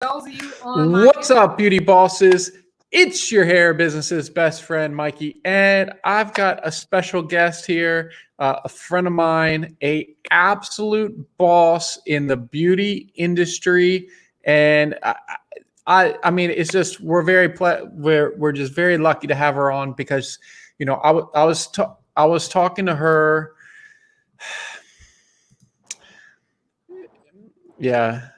those of you on my What's up, beauty bosses? It's your hair business's best friend, Mikey, and I've got a special guest here, a friend of mine, a absolute boss in the beauty industry, and I mean, it's just we're just very lucky to have her on because, I was talking to her, yeah.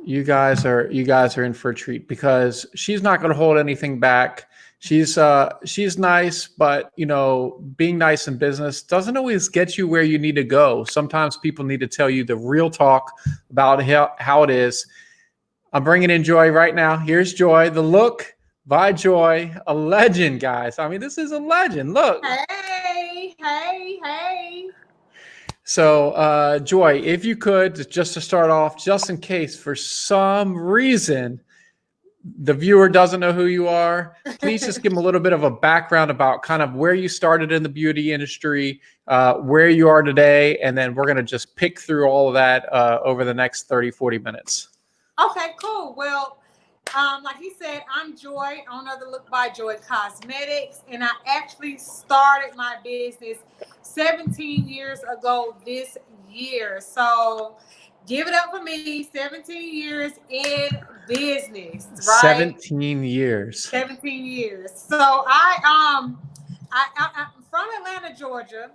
You guys are in for a treat because she's not going to hold anything back. She's nice, but being nice in business doesn't always get you where you need to go. Sometimes people need to tell you the real talk about how it is. I'm bringing in Joi right now. Here's Joi, the look by Joi, a legend, guys. I mean, this is a legend. Look. hey, hey, hey. So, Joi, if you could, just to start off, just in case for some reason the viewer doesn't know who you are, please just give them a little bit of a background about kind of where you started in the beauty industry, where you are today, and then we're going to just pick through all of that over the next 30, 40 minutes. Okay, cool. Well, like he said, I'm Joi, owner of the Look by Joi Cosmetics, and I actually started my business 17 years ago this year. So give it up for me, 17 years in business, right? 17 years. 17 years. So I'm from Atlanta, Georgia,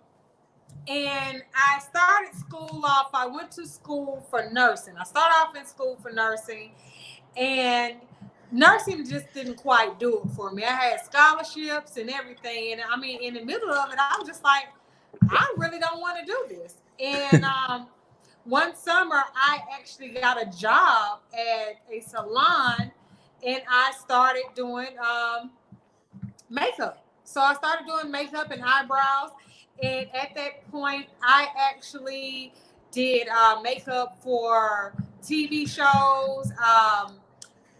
and I started school off. I went to school for nursing. I started off in school for nursing, and nursing just didn't quite do it for me. I had scholarships and everything, and I mean, in the middle of it, I was just like, I really don't want to do this. And one summer, I actually got a job at a salon, and I started doing makeup. So I started doing makeup and eyebrows. And at that point, I actually did makeup for TV shows,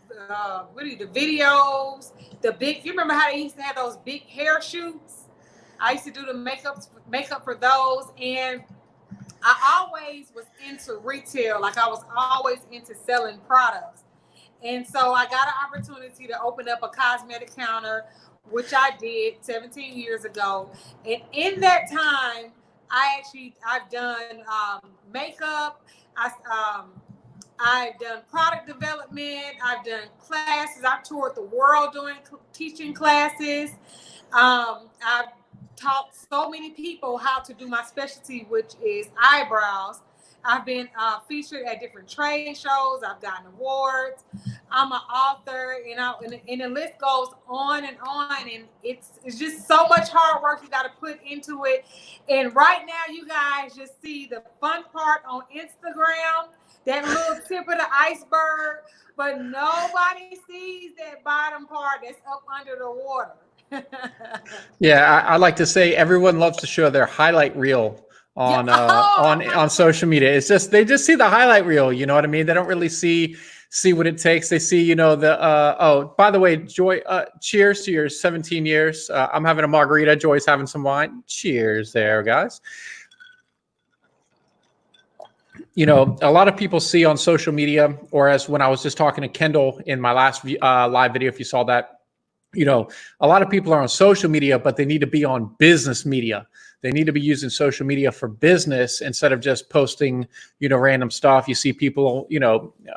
the videos, the big. You remember how they used to have those big hair shoots? I used to do the makeup for those, and I always was into retail. Like I was always into selling products. And so I got an opportunity to open up a cosmetic counter, which I did 17 years ago. And in that time, I've done makeup. I've done product development. I've done classes. I've toured the world doing teaching classes. I've taught so many people how to do my specialty, which is eyebrows. I've been featured at different trade shows. I've gotten awards. I'm an author, and the list goes on and on. And it's just so much hard work you got to put into it. And right now, you guys just see the fun part on Instagram, that little tip of the iceberg, but nobody sees that bottom part that's up under the water. Yeah, I like to say everyone loves to show their highlight reel on on social media. It's just they just see the highlight reel. You know what I mean? They don't really see what it takes. They see the oh, by the way, Joi, cheers to your 17 years. I'm having a margarita. Joy's having some wine. Cheers there, guys. A lot of people see on social media, or as when I was just talking to Kendall in my last live video, if you saw that, a lot of people are on social media, but they need to be on business media. They need to be using social media for business instead of just posting, random stuff. You see people,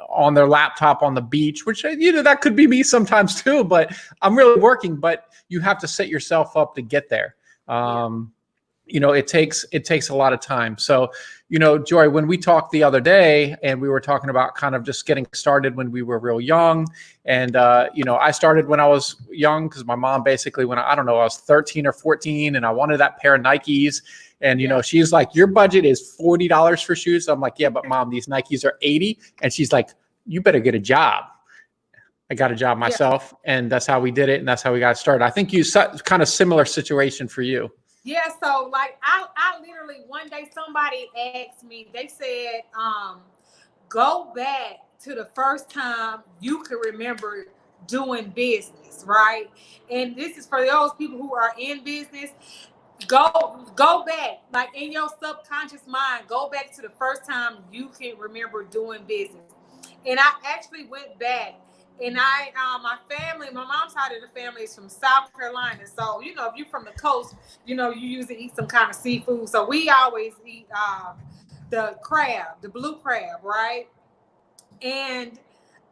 on their laptop on the beach, which, that could be me sometimes too, but I'm really working, but you have to set yourself up to get there. It takes a lot of time. So, Joi, when we talked the other day and we were talking about kind of just getting started when we were real young, and, I started when I was young because my mom basically, I was 13 or 14 and I wanted that pair of Nikes. And, she's like, your budget is $40 for shoes. I'm like, yeah, but Mom, these Nikes are 80. And she's like, you better get a job. I got a job myself, and that's how we did it. And that's how we got started. I think kind of similar situation for you. Yeah, so like I literally one day somebody asked me, they said, go back to the first time you can remember doing business, right? And this is for those people who are in business. Go back, like in your subconscious mind, go back to the first time you can remember doing business. And I actually went back. And my family, my mom's side of the family is from South Carolina. So, you know, if you're from the coast, you know, you usually eat some kind of seafood. So we always eat the crab, the blue crab, right? And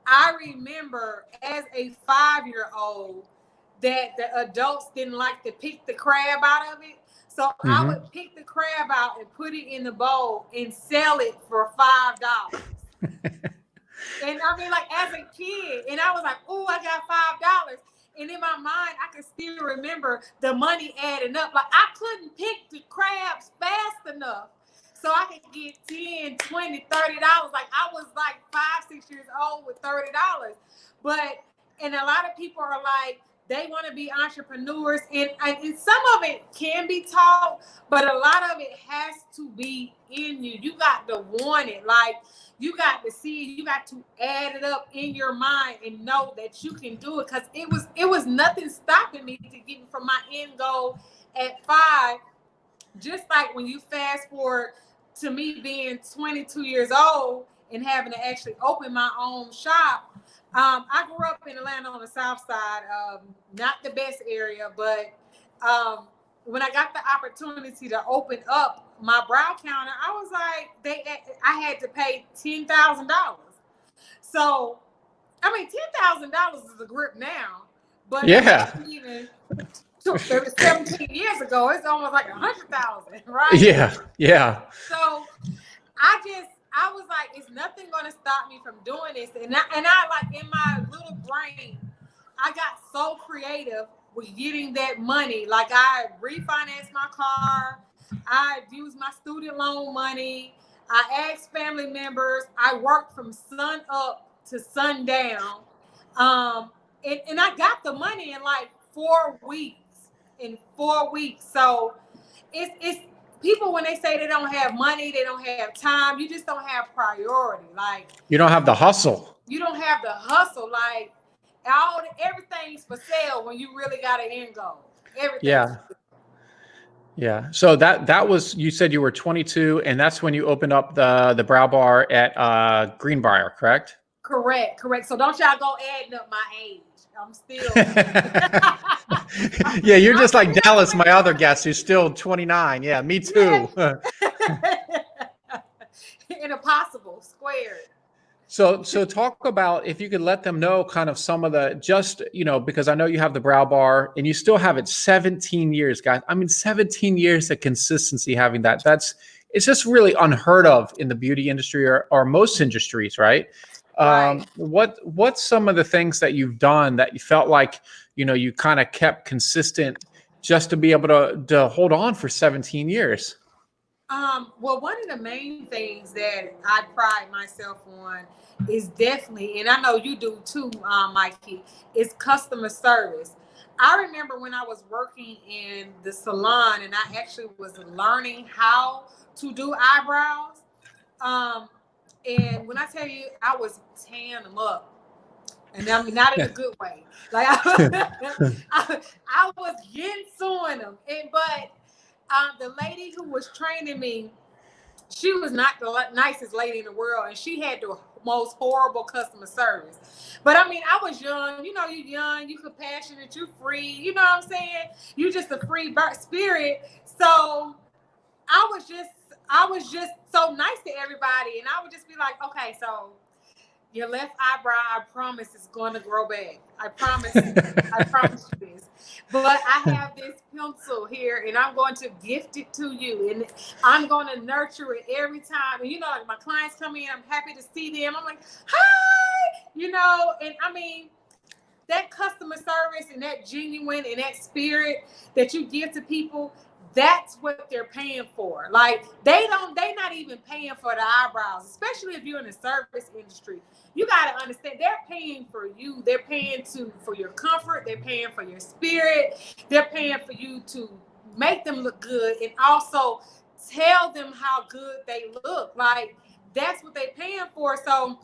I remember as a 5-year-old that the adults didn't like to pick the crab out of it. So I Mm-hmm. would pick the crab out and put it in the bowl and sell it for $5. And I mean, like as a kid, and I was like, "Oh, I got $5." And in my mind, I could still remember the money adding up. Like I couldn't pick the crabs fast enough so I could get 10, 20, $30. Like I was like 5, 6 years old with $30. But and a lot of people are like, they want to be entrepreneurs, and some of it can be taught, but a lot of it has to be in you. You got to want it. Like you got to see it, you got to add it up in your mind and know that you can do it. Because it was nothing stopping me to get from my end goal at 5. Just like when you fast forward to me being 22 years old and having to actually open my own shop. I grew up in Atlanta on the South Side, not the best area, but when I got the opportunity to open up my brow counter, I was like, I had to pay $10,000. So, I mean, $10,000 is a grip now, but Yeah. imagine even 17 years ago, it's almost like 100,000, right? Yeah. Yeah. So I was like, it's nothing gonna stop me from doing this. And I like in my little brain, I got so creative with getting that money. Like I refinanced my car, I used my student loan money, I asked family members, I worked from sun up to sundown. And I got the money in like 4 weeks. In 4 weeks. So it's people when they say they don't have money, they don't have time, you just don't have priority. Like You don't have the hustle. you don't have the hustle. Like everything's for sale when you really got an end goal. Everything's Yeah. Yeah. So that was, you said you were 22 and that's when you opened up the brow bar at Greenbrier, correct? correct. So don't y'all go adding up my age. I'm still Yeah, you're just like Dallas, my other guest, who's still 29. Yeah, me too. in a possible squared. So talk about, if you could let them know kind of some of the, just, you know, because I know you have the brow bar and you still have it 17 years, guys. I mean, 17 years of consistency having that. It's just really unheard of in the beauty industry or most industries, right? Right. What's some of the things that you've done that you felt like, you know, you kind of kept consistent just to be able to hold on for 17 years? Well, one of the main things that I pride myself on is definitely, and I know you do too, Mikey, is customer service. I remember when I was working in the salon and I actually was learning how to do eyebrows. Um, and when I tell you, I was tearing them up. And I mean, not in a good way. Like I was getting suing them. But the lady who was training me, she was not the nicest lady in the world, and she had the most horrible customer service. But I mean, I was young. You know, you young, you compassionate, you free. You know what I'm saying? You just a free spirit. So I was just so nice to everybody, and I would just be like, okay, so your left eyebrow, I promise, is going to grow back. I promise. I promise you this. But I have this pencil here, and I'm going to gift it to you, and I'm going to nurture it every time. And you know, like my clients come in, I'm happy to see them. I'm like, hi, you know, and I mean, that customer service and that genuine and that spirit that you give to people, that's what they're paying for. Like they not even paying for the eyebrows, especially if you're in the service industry. You got to understand they're paying for you. They're paying for your comfort. They're paying for your spirit. They're paying for you to make them look good and also tell them how good they look. Like that's what they're paying for. So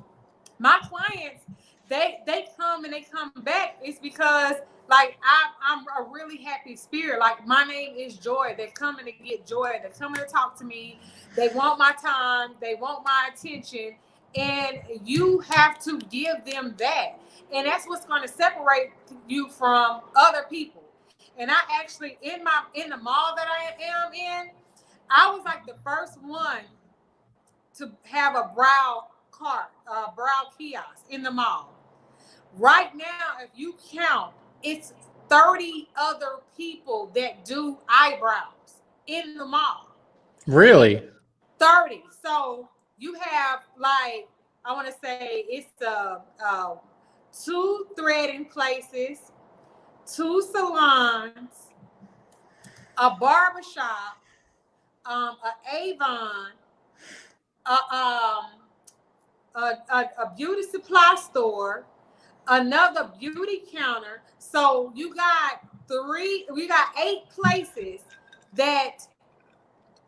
my clients, they come and they come back. It's because like I'm a really happy spirit. Like my name is Joy. They're coming to get joy. They're coming to talk to me. They want my time. They want my attention. and you have to give them that. And that's what's going to separate you from other people. And I actually, in the mall that I am in, I was like the first one to have a brow kiosk in the mall. Right now, if you count, it's 30 other people that do eyebrows in the mall. Really? 30. So you have like, I want to say it's two threading places, two salons, a barbershop, a Avon, a, um, a beauty supply store, another beauty counter. So we got 8 places that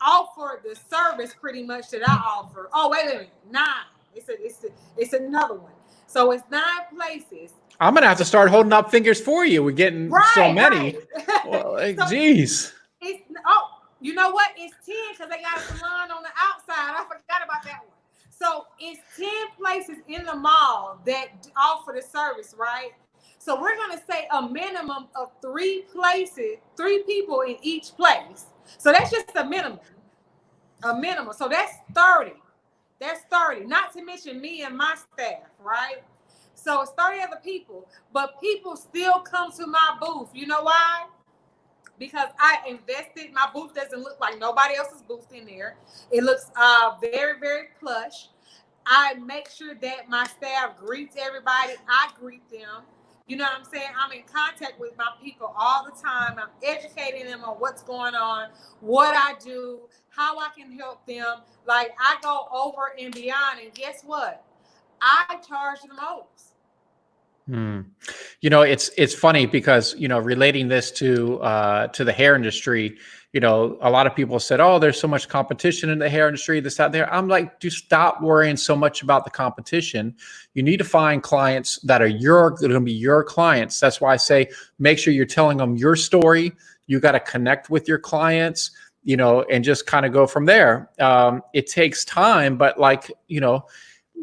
offer the service pretty much that I offer. Oh, wait a minute, 9. It's another one. So it's 9 places. I'm gonna have to start holding up fingers for you. We're getting so many. Right. Well, like, So geez. you know what? It's 10 because they got a salon on the outside. I forgot about that one. So it's 10 places in the mall that offer the service, right? So we're gonna say a minimum of 3 places, 3 people in each place. So that's just a minimum. A minimum. So that's 30. That's 30. Not to mention me and my staff, right? So it's 30 other people. But people still come to my booth. You know why? Because I invested. My booth doesn't look like nobody else's booth in there. It looks very, very plush. I make sure that my staff greets everybody. I greet them. You know what I'm saying? I'm in contact with my people all the time. I'm educating them on what's going on, what I do, how I can help them. Like, I go over and beyond. And guess what? I charge the most. Hmm. You know, it's funny because, you know, relating this to the hair industry, you know, a lot of people said, "Oh, there's so much competition in the hair industry, this, out there." I'm like, do stop worrying so much about the competition. You need to find clients that are going to be your clients. That's why I say make sure you're telling them your story. You got to connect with your clients, you know, and just kind of go from there. It takes time, but like, you know,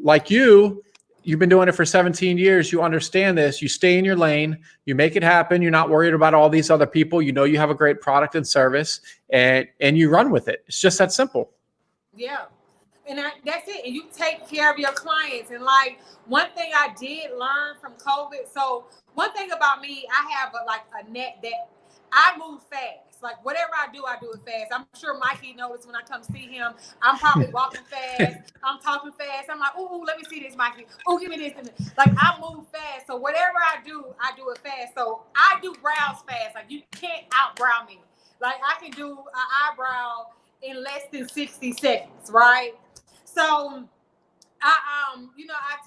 like you've been doing it for 17 years. You understand this. You stay in your lane. You make it happen. You're not worried about all these other people. You know you have a great product and service, and you run with it. It's just that simple. Yeah. And that's it. And you take care of your clients. And like, one thing I did learn from COVID. So one thing about me, I have a net that I move fast. Like, whatever I do it fast. I'm sure Mikey noticed when I come see him. I'm probably walking fast. I'm talking fast. I'm like, ooh, let me see this, Mikey. Oh, give me this. Like, I move fast. So whatever I do it fast. So I do brows fast. Like, you can't outbrow me. Like, I can do an eyebrow in less than 60 seconds, right? So I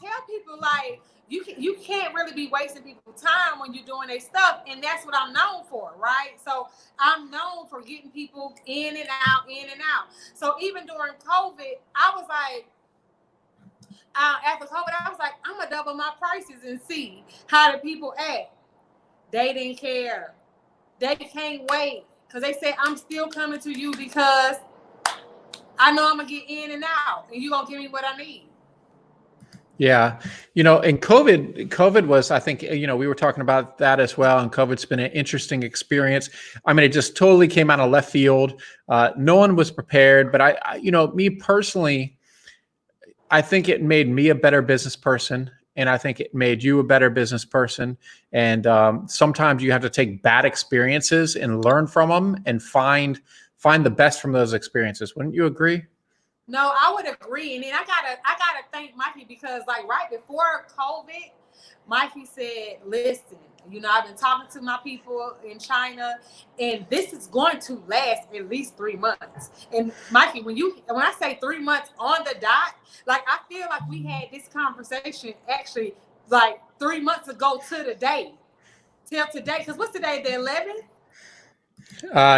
tell people, like, you can't really be wasting people's time when you're doing their stuff, and that's what I'm known for, right? So I'm known for getting people in and out, in and out. So even during COVID, I was like, after COVID, I was like, I'm gonna double my prices and see how the people act. They didn't care. They can't wait because they said, I'm still coming to you because I know I'm gonna get in and out, and you're gonna give me what I need. Yeah. You know, and COVID was, I think, you know, we were talking about that as well. And COVID's been an interesting experience. I mean, it just totally came out of left field. No one was prepared, but you know, me personally, I think it made me a better business person. And I think it made you a better business person. And sometimes you have to take bad experiences and learn from them and find the best from those experiences. Wouldn't you agree? No, I would agree. And then I gotta thank Mikey because, like, right before COVID, Mikey said, listen, I've been talking to my people in China, and this is going to last at least 3 months. And Mikey, when I say 3 months on the dot, like, I feel like we had this conversation actually like 3 months ago to the day, till today. Because what's today, the 11th?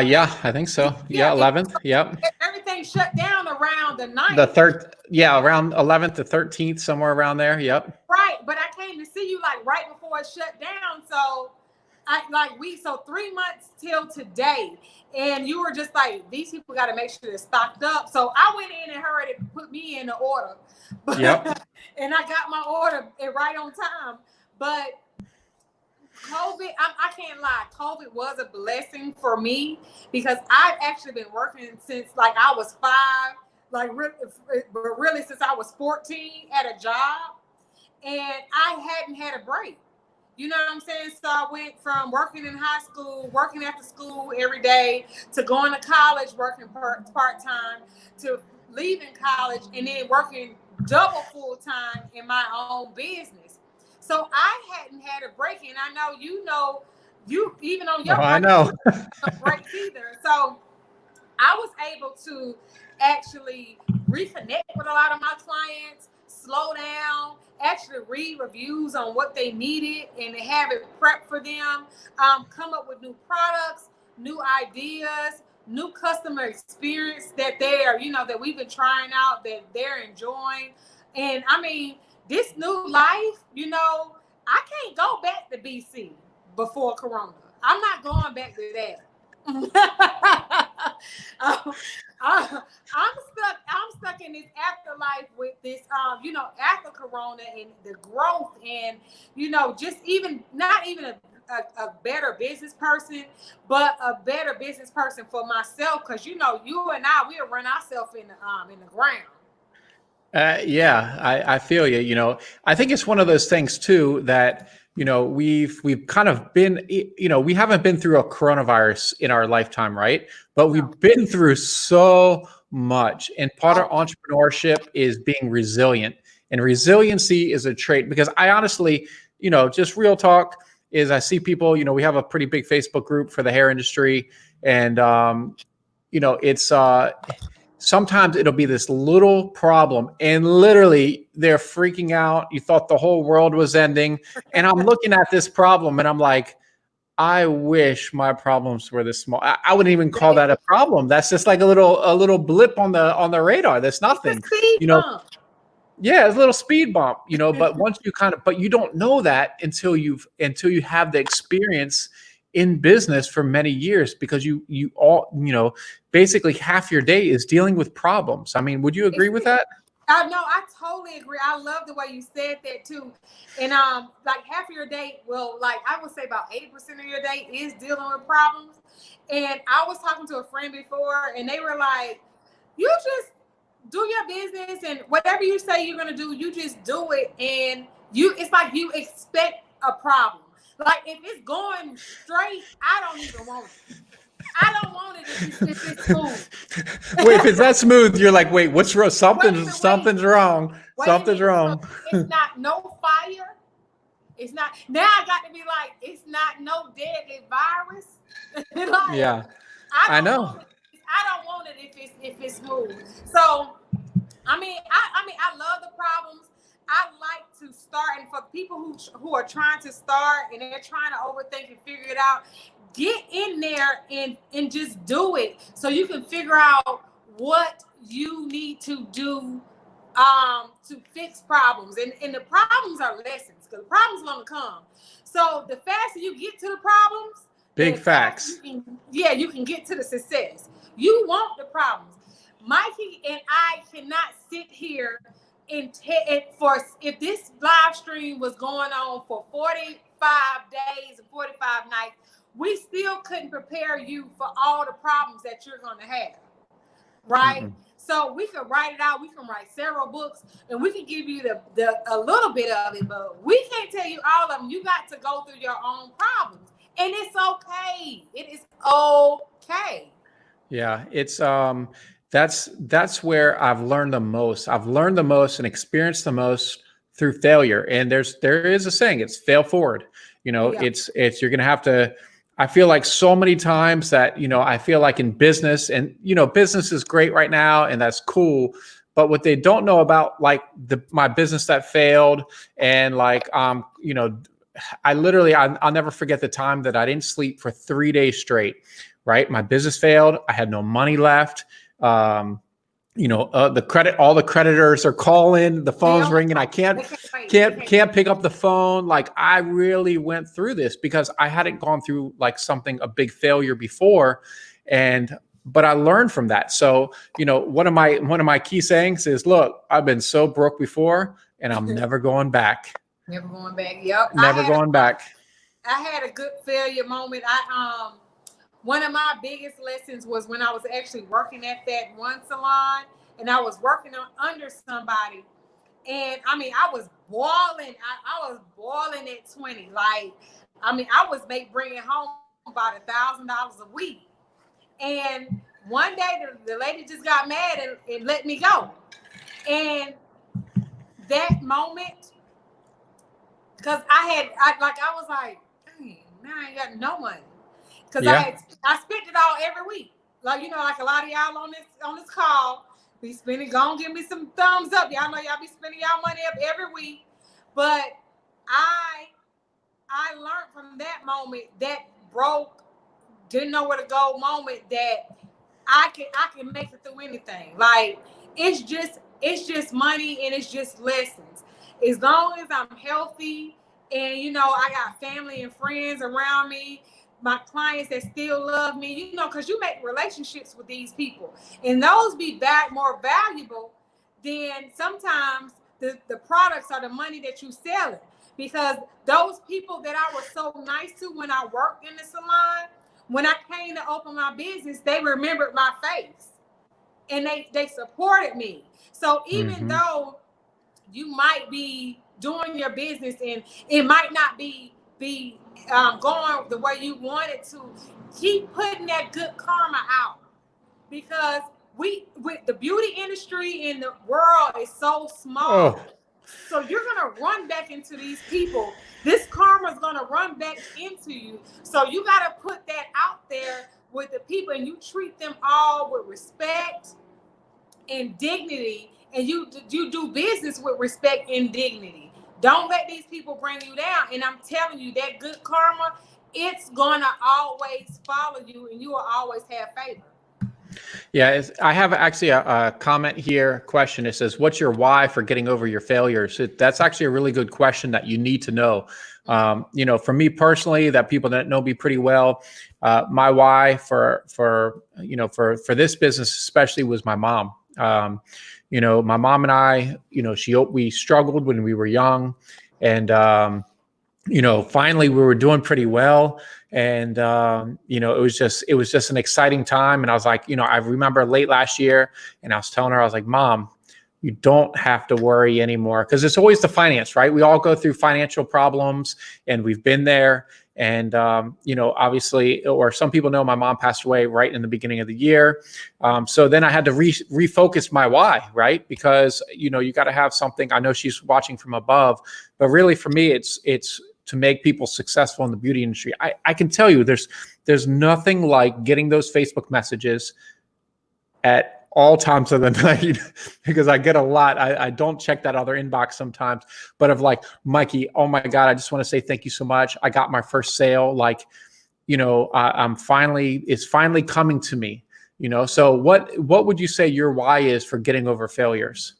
Yeah, I think so. Yeah, 11th. Yep. Everything shut down around the 9th. The third, yeah, around 11th to 13th, somewhere around there. Yep. Right, but I came to see you like right before it shut down. So so 3 months till today, and you were just like, these people got to make sure they're stocked up. So I went in and hurried to put me in the order, but Yep. and I got my order right on time. But COVID, I can't lie, COVID was a blessing for me because I've actually been working since like I was 5, but really since I was 14 at a job, and I hadn't had a break. You know what I'm saying? So I went from working in high school, working after school every day, to going to college, working part-time, to leaving college, and then working double full-time in my own business. So I hadn't had a break, and I know you even on your Oh, I know. breaks either. So I was able to actually reconnect with a lot of my clients, slow down, actually read reviews on what they needed and have it prepped for them, come up with new products, new ideas, new customer experience that that we've been trying out, that they're enjoying. And I mean, this new life, I can't go back to BC before Corona. I'm not going back to that. I'm stuck in this afterlife with this, after Corona and the growth and, just not even a better business person, but a better business person for myself. Cause you and I, we'll run ourselves in the ground. Yeah, I feel you. I think it's one of those things too that we've kind of been, we haven't been through a coronavirus in our lifetime, right? But we've been through so much, and part of entrepreneurship is being resilient, and resiliency is a trait. Because I honestly, just real talk is, I see people. We have a pretty big Facebook group for the hair industry, and it's sometimes it'll be this little problem and literally they're freaking out. You thought the whole world was ending. And I'm looking at this problem and I'm like, I wish my problems were this small. I wouldn't even call that a problem. That's just like a little blip on the radar. That's nothing. Yeah, it's a little speed bump, but once you but you don't know that until you have the experience in business for many years, because you all, basically half your day is dealing with problems. I mean, would you agree with that? No, I totally agree. I love the way you said that too. And like half of your day, well, like I would say about 80% of your day is dealing with problems. And I was talking to a friend before and they were like, you just do your business and whatever you say you're gonna do, you just do it. And it's like you expect a problem. Like if it's going straight, I don't even want it. I don't want it if it's smooth. Wait, if it's that smooth, you're like, wait, what's wrong? Something's wrong. Something's wrong. So it's not no fire. It's not. Now I got to be like, it's not no deadly virus. Like, yeah, I know. I don't want it if it's smooth. So, I mean, I love the problems. I like to start, and for people who are trying to start and they're trying to overthink and figure it out, get in there and just do it so you can figure out what you need to do to fix problems. And the problems are lessons because the problems are going to come. So the faster you get to the problems, big facts. You can get to the success. You want the problems. Mikey and I cannot sit here if this live stream was going on for 45 days and 45 nights, we still couldn't prepare you for all the problems that you're going to have, right? Mm-hmm. So we could write it out. We can write several books, and we can give you a little bit of it, but we can't tell you all of them. You got to go through your own problems, and it's okay. It is okay. Yeah, it's that's where I've learned the most. I've learned the most and experienced the most through failure. And there is a saying, it's fail forward. It's you're going to have to. I feel like so many times that, I feel like in business, and, business is great right now and that's cool. But what they don't know about like my business that failed, and like, I'll never forget the time that I didn't sleep for 3 days straight, right? My business failed. I had no money left. all the creditors are calling, the phone's ringing. I They can't wait. can't pick up the phone. Like, I really went through this because I hadn't gone through like a big failure before. But I learned from that. So, one of my key sayings is, look, I've been so broke before and I'm never going back. Never going back. Yep. Never going back. I had a good failure moment. One of my biggest lessons was when I was actually working at that one salon, and I was working under somebody. And I mean, I was boiling. I was boiling at 20. Like, I mean, I was bringing home about $1,000 a week. And one day the lady just got mad and let me go. And that moment, because I was like, dang, now I ain't got no money. Because I spent it all every week. Like, like a lot of y'all on this call, be spending, go and give me some thumbs up. Y'all know y'all be spending y'all money up every week. But I learned from that moment, that broke, didn't know where to go moment, that I can make it through anything. Like, it's just money and it's just lessons. As long as I'm healthy and I got family and friends around me, my clients that still love me, because you make relationships with these people, and those be more valuable than sometimes the products or the money that you selling. Because those people that I was so nice to when I worked in the salon, when I came to open my business, they remembered my face and they supported me. So even though you might be doing your business and it might not be going the way you want it to, keep putting that good karma out, because with the beauty industry in the world is so small. So you're going to run back into these people. This karma is going to run back into you. So you got to put that out there with the people, and you treat them all with respect and dignity, and you do business with respect and dignity. Don't let these people bring you down. And I'm telling you, that good karma, it's going to always follow you, and you will always have favor. Yeah, I have actually a comment here, question. It says, what's your why for getting over your failures? That's actually a really good question that you need to know. For me personally, that people that know me pretty well, my why for this business especially was my mom. My mom and I, we struggled when we were young, and finally we were doing pretty well. And, it was just an exciting time. And I was like, I remember late last year, and I was telling her, I was like, Mom, you don't have to worry anymore. Cause it's always the finance, right? We all go through financial problems, and we've been there. And, obviously, or some people know my mom passed away right in the beginning of the year. So then I had to refocus my why, right? Because, you got to have something. I know she's watching from above, but really for me, it's to make people successful in the beauty industry. I can tell you there's nothing like getting those Facebook messages at all times of the night, because I get a lot. I don't check that other inbox sometimes, but of like, Mikey, oh my God, I just want to say thank you so much. I got my first sale. Like, it's finally coming to me, so what would you say your why is for getting over failures?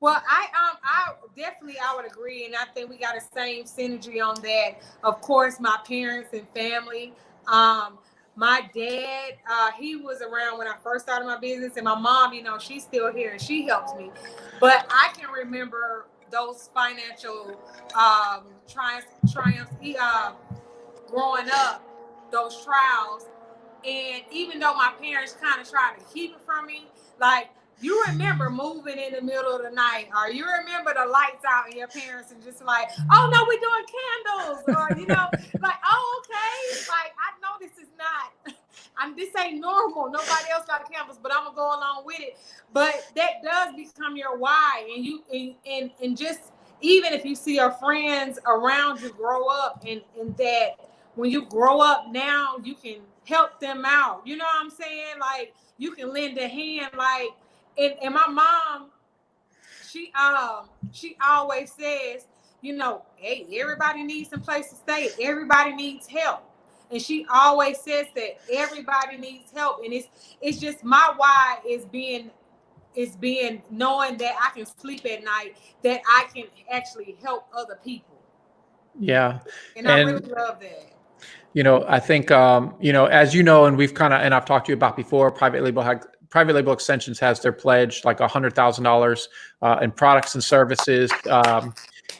Well, I definitely, I would agree, and I think we got the same synergy on that. Of course, my parents and family. My dad, he was around when I first started my business, and my mom, she's still here and she helps me. But I can remember those financial triumphs growing up, those trials. And even though my parents kind of tried to keep it from me, like, you remember moving in the middle of the night, or you remember the lights out, and your parents are just like, oh no, we're doing candles, or like, oh, okay, like, I know this is not, this ain't normal. Nobody else got candles, but I'm gonna go along with it. But that does become your why, and you and just, even if you see your friends around you grow up, and that when you grow up now, you can help them out. You know what I'm saying? Like, you can lend a hand, like. And my mom, she always says, hey, everybody needs some place to stay. Everybody needs help. And she always says that everybody needs help. And it's just, my why is being is being knowing that I can sleep at night, that I can actually help other people. Yeah. And I really love that. I think, as you know, and we've and I've talked to you about before, private label extensions has their pledge, like $100,000 in products and services,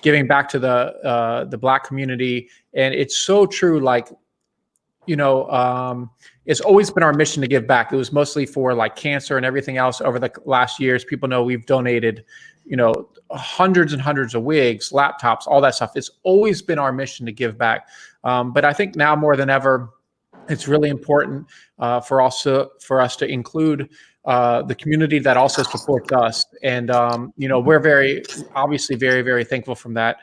giving back to the Black community. And it's so true. Like, it's always been our mission to give back. It was mostly for like cancer and everything else over the last years. People know we've donated, hundreds and hundreds of wigs, laptops, all that stuff. It's always been our mission to give back. But I think now more than ever, it's really important for us to include the community that also supports us. And, we're obviously very, very thankful from that.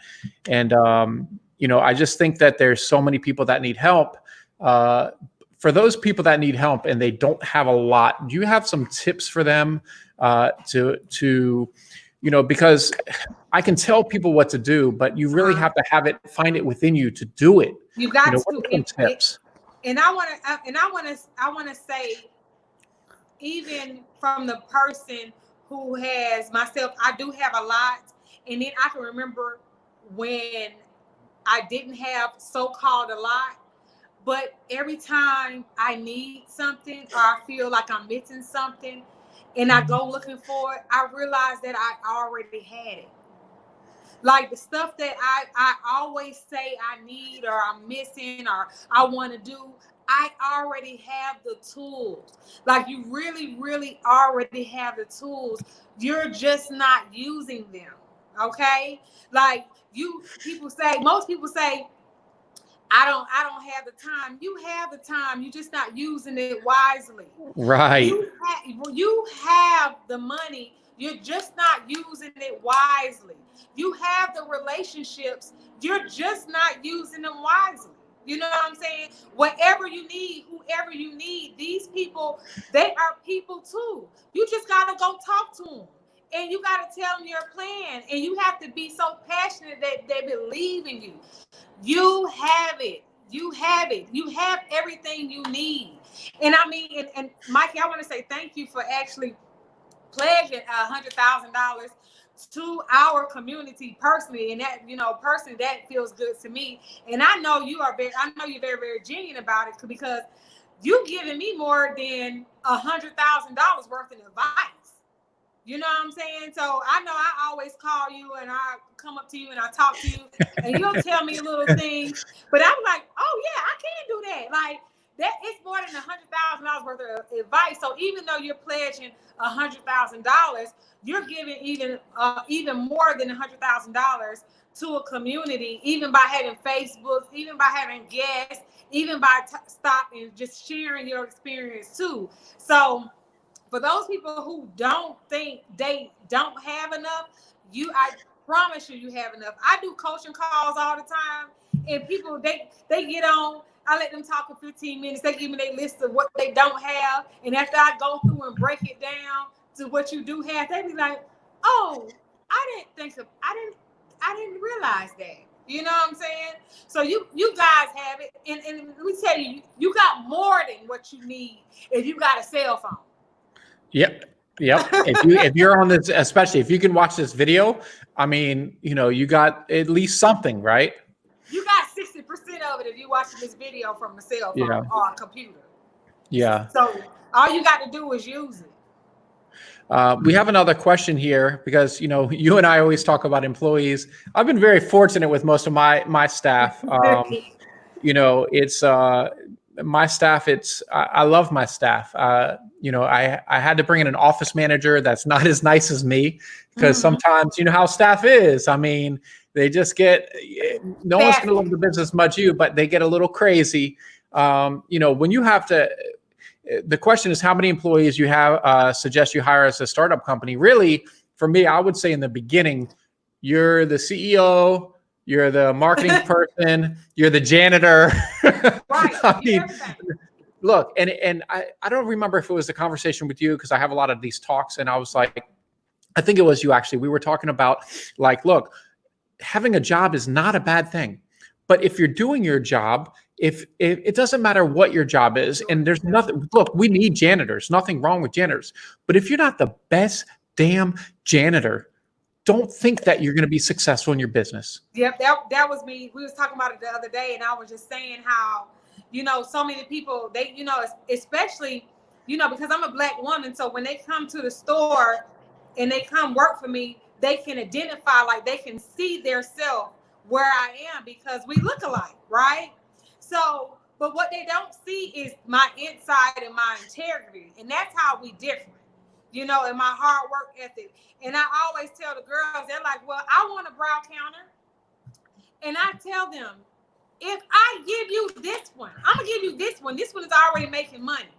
And, I just think that there's so many people that need help. For those people that need help and they don't have a lot, do you have some tips for them because I can tell people what to do, but you really have to find it within you to do it. You got to. What are some tips? And I want to say, even from the person who has myself, I do have a lot, and then I can remember when I didn't have so-called a lot. But every time I need something or I feel like I'm missing something and I go looking for it, I realize that I already had it. Like the stuff that I always say I need or I'm missing or I want to do, I already have the tools. Like you really, really already have the tools. You're just not using them. Okay? Like most people say, I don't have the time. You have the time. You're just not using it wisely. Right. You have the money. You're just not using it wisely. You have the relationships. You're just not using them wisely. You know what I'm saying? Whatever you need, whoever you need, these people, they are people too. You just got to go talk to them. And you got to tell them your plan. And you have to be so passionate that they believe in you. You have it. You have it. You have everything you need. And I mean, and Mikey, I want to say thank you for actually pledging $100,000 to our community personally. And that, personally, that feels good to me. And I know you're very, very genuine about it because you giving me more than $100,000 worth of advice. You know what I'm saying? So I know I always call you and I come up to you and I talk to you and you'll tell me little things. But I'm like, oh yeah, I can do that. Like that is more than $100,000 worth of advice. So even though you're pledging $100,000, you're giving even more than $100,000 to a community, even by having Facebook, even by having guests, even by stopping and just sharing your experience too. So for those people who don't think they don't have enough, I promise you have enough. I do coaching calls all the time, and people they get on. I let them talk for 15 minutes. They give me their list of what they don't have, and after I go through and break it down to what you do have, they be like, "Oh, I didn't realize that." You know what I'm saying? So you guys have it, and let me tell you, you got more than what you need if you got a cell phone. Yep. If you're on this, especially if you can watch this video, I mean, you got at least something, right? You got 60% of it if you're watching this video from a cell phone or a computer. Yeah. So all you got to do is use it. We have another question here because, you and I always talk about employees. I've been very fortunate with most of my staff. It's my staff. I love my staff. I had to bring in an office manager that's not as nice as me because sometimes, how staff is. I mean, they just no one's going to love the business much but they get a little crazy. When you have to, the question is how many employees you have suggest you hire as a startup company. Really, for me, I would say in the beginning, you're the CEO, you're the marketing person, you're the janitor. Right. I mean, look, and I don't remember if it was a conversation with you because I have a lot of these talks and I was like, I think it was you actually. We were talking about like, look, having a job is not a bad thing. But if you're doing your job, if it doesn't matter what your job is, and there's nothing, look, we need janitors, nothing wrong with janitors. But if you're not the best damn janitor. Don't think that you're going to be successful in your business. Yep, that was me. We was talking about it the other day, and I was just saying how, so many people, they, especially, because I'm a Black woman, so when they come to the store and they come work for me, they can identify, like they can see their self where I am because we look alike, right? So, but what they don't see is my inside and my integrity, and that's how we different. And my hard work ethic. And I always tell the girls, they're like, well, I want a brow counter. And I tell them, if I give you this one, I'm going to give you this one. This one is already making money.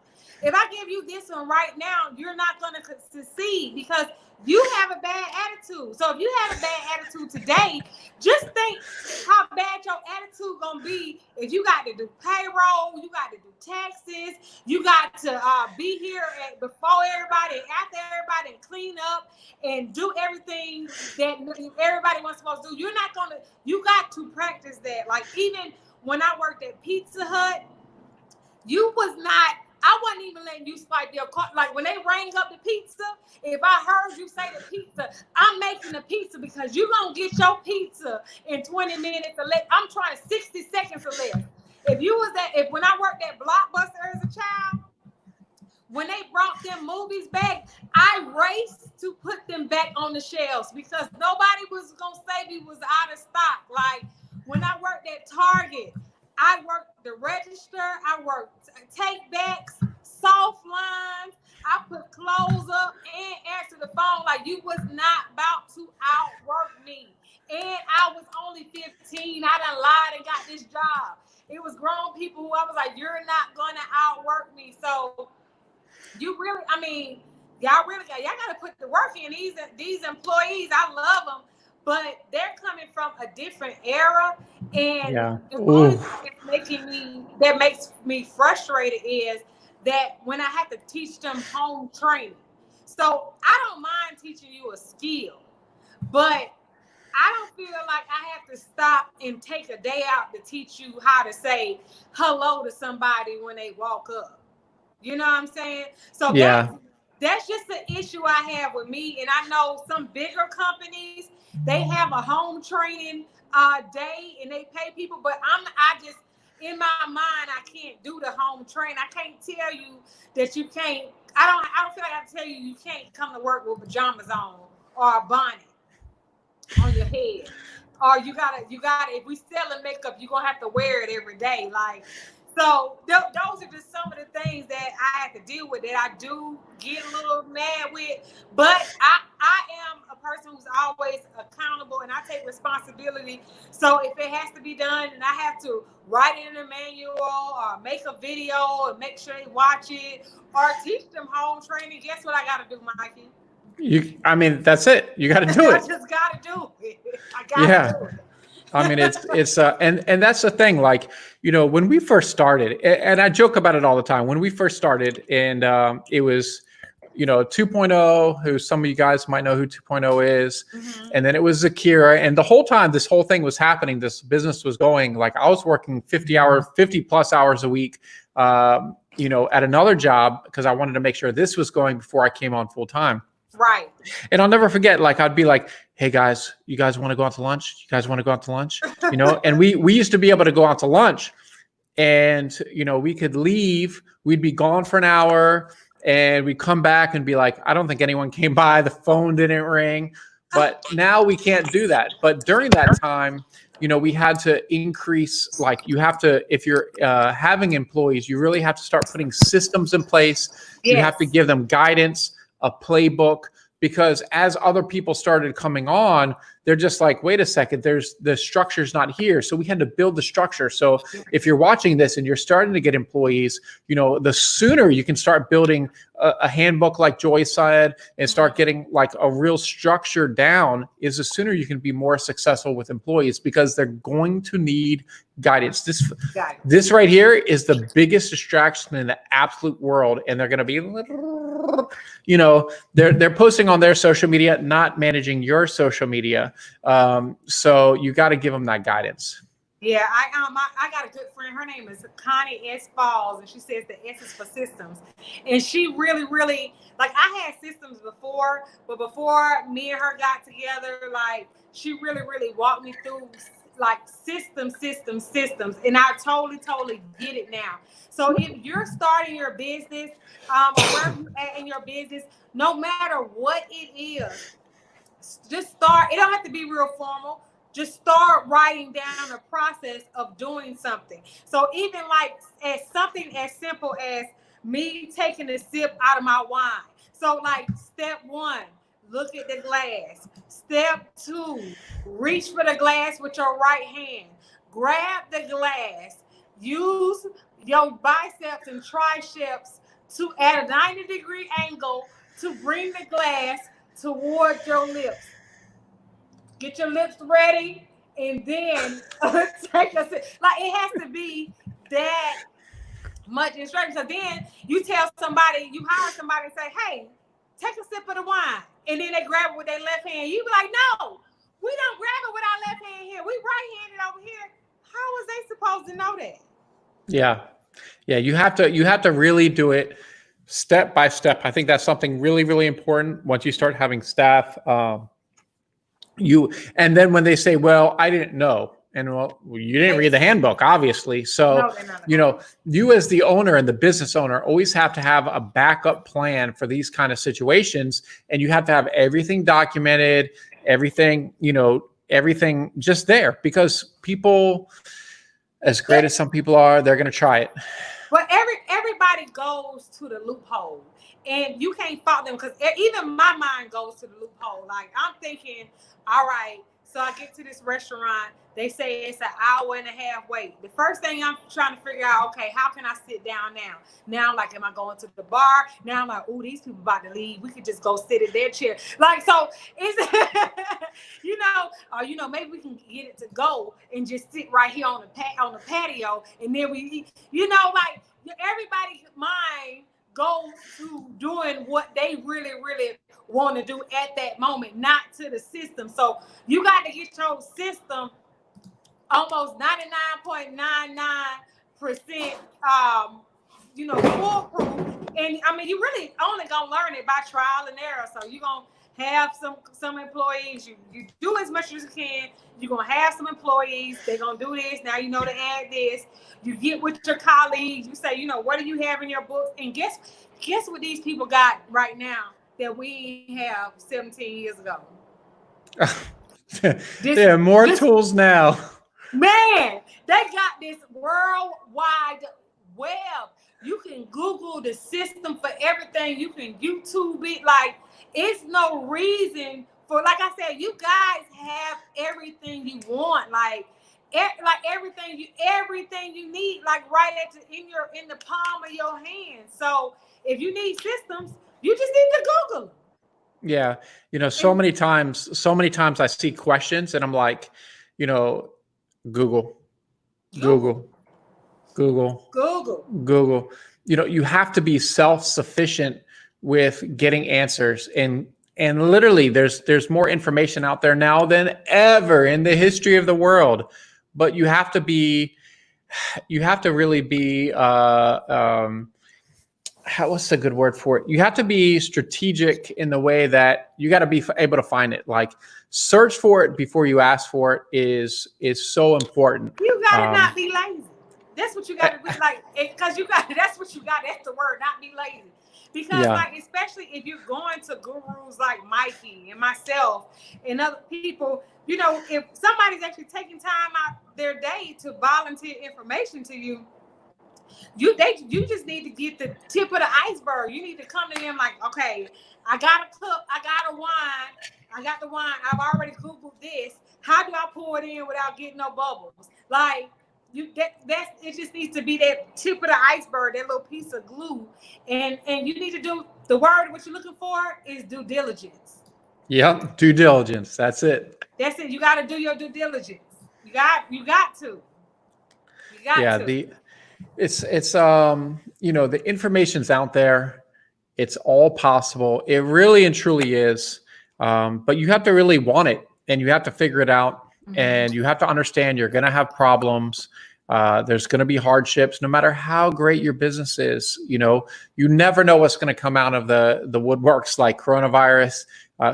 If I give you this one right now, you're not going to succeed because you have a bad attitude. So if you have a bad attitude today, just think how bad your attitude going to be if you got to do payroll, you got to do taxes, you got to be here before everybody, after everybody, and clean up and do everything that everybody was supposed to do. You got to practice that. Like even when I worked at Pizza Hut, I wasn't even letting you swipe your card. Like when they rang up the pizza, if I heard you say the pizza, I'm making the pizza because you're going to get your pizza in 20 minutes or less. I'm trying 60 seconds or less. When I worked at Blockbuster as a child, when they brought them movies back, I raced to put them back on the shelves because nobody was going to say we was out of stock. Like when I worked at Target, I worked the register, I worked take backs, soft lines, I put clothes up and answer the phone. Like you was not about to outwork me. And I was only 15. I done lied and got this job. It was grown people who I was like, you're not gonna outwork me. So y'all gotta put the work in. These employees, I love them, but they're coming from a different era. And the only thing that makes me frustrated is that when I have to teach them home training. So I don't mind teaching you a skill, but I don't feel like I have to stop and take a day out to teach you how to say hello to somebody when they walk up. You know what I'm saying? So that's just the issue I have with me. And I know some bigger companies, they have a home training day and they pay people, but in my mind, I can't do the home train. I can't tell you that you can't. I don't feel like I have to tell you can't come to work with pajamas on or a bonnet on your head, or you gotta. If we selling makeup, you're gonna have to wear it every day. Like, so those are just some of the things that I have to deal with that I do get a little mad with. But I am a person who's always accountable and I take responsibility. So if it has to be done and I have to write it in a manual or make a video and make sure they watch it or teach them home training, guess what I got to do, Mikey? That's it. You got to do it. I just got to do it. I got to do it. And that's the thing, like, when we first started, and I joke about it all the time, when we first started and it was, 2.0, who some of you guys might know who 2.0 is. Mm-hmm. And then it was Zakira. And the whole time this whole thing was happening, this business was going, like I was working 50 plus hours a week, at another job because I wanted to make sure this was going before I came on full time. Right. And I'll never forget, like, I'd be like, hey guys, you guys want to go out to lunch? You guys want to go out to lunch? And we used to be able to go out to lunch and, we could leave, we'd be gone for an hour and we'd come back and be like, I don't think anyone came by. The phone didn't ring, but now we can't do that. But during that time, we had to increase, like you have to, if you're having employees, you really have to start putting systems in place. Yes. You have to give them guidance, a playbook, because as other people started coming on, they're just like, wait a second, the structure's not here. So we had to build the structure. So if you're watching this and you're starting to get employees, the sooner you can start building a handbook like Joi said and start getting like a real structure down, is the sooner you can be more successful with employees because they're going to need guidance. This right here is the biggest distraction in the absolute world. And they're going to be, they're posting on their social media, not managing your social media. So you got to give them that guidance. Yeah, I got a good friend. Her name is Connie S. Falls, and she says the S is for systems. And she really, really like I had systems before, but before me and her got together, like she really, really walked me through like systems, and I totally, totally get it now. So if you're starting your business, or wherever you at in your business, no matter what it is, just start. It don't have to be real formal. Just start writing down a process of doing something. So even like as something as simple as me taking a sip out of my wine. So like step one, look at the glass. Step two, reach for the glass with your right hand. Grab the glass. Use your biceps and triceps to at a 90-degree angle to bring the glass towards your lips. Get your lips ready, and then take a sip. Like it has to be that much instruction. So then you tell somebody, you hire somebody and say, hey, take a sip of the wine. And then they grab it with their left hand. You be like, no, we don't grab it with our left hand here. We right-handed over here. How was they supposed to know that? Yeah. Yeah. You have to really do it step by step. I think that's something really, really important once you start having staff. And then when they say, well, I didn't know. And well, you didn't read the handbook, obviously. So, No. you as the owner and the business owner always have to have a backup plan for these kind of situations. And you have to have everything documented, everything, everything just there, because people, as great as some people are, they're going to try it. But everybody goes to the loophole, and you can't fault them because even my mind goes to the loophole. Like I'm thinking, all right, so I get to this restaurant. They say it's an hour and a half wait. The first thing I'm trying to figure out, okay, how can I sit down now? Now I'm like, am I going to the bar? Now I'm like, oh, these people about to leave. We could just go sit in their chair. Like, so it's, maybe we can get it to go and just sit right here on the patio, and then we eat. Like everybody's mind goes to doing what they really, really want to do at that moment, not to the system. So you got to get your system almost 99.99% foolproof. And I mean, you really only gonna learn it by trial and error. So you're gonna have some employees. You do as much as you can. You're gonna have some employees. They're gonna do this. Now you know to add this. You get with your colleagues. You say, what do you have in your books? And guess what these people got right now that we have 17 years ago. There are more tools now. Man, they got this worldwide web. You can Google the system for everything. You can YouTube it. Like, it's no reason for, like I said, you guys have everything you want. Like everything you need, like right in the palm of your hand. So if you need systems, you just need to Google them. Yeah. So many times I see questions and I'm like, Google. You have to be self-sufficient with getting answers, and literally there's more information out there now than ever in the history of the world. But you have to really be what's the good word for it? You have to be strategic in the way that you got to be able to find it. Like, search for it before you ask for it is so important. You gotta not be lazy. That's what you gotta be like, because that's what you got. That's the word, not be lazy. Because like, especially if you're going to gurus like Mikey and myself and other people, if somebody's actually taking time out their day to volunteer information to you, you just need to get the tip of the iceberg. You need to come to them like, okay, I got a cup, I got the wine, I've already Googled this. How do I pour it in without getting no bubbles? Like, it just needs to be that tip of the iceberg, that little piece of glue. And you need to do the word, what you're looking for is due diligence. Yep, due diligence. That's it. You got to do your due diligence. You got to. It's the information's out there. It's all possible. It really and truly is. But you have to really want it, and you have to figure it out. and you have to understand you're going to have problems. There's going to be hardships, no matter how great your business is. You know, you never know what's going to come out of the woodworks, like coronavirus.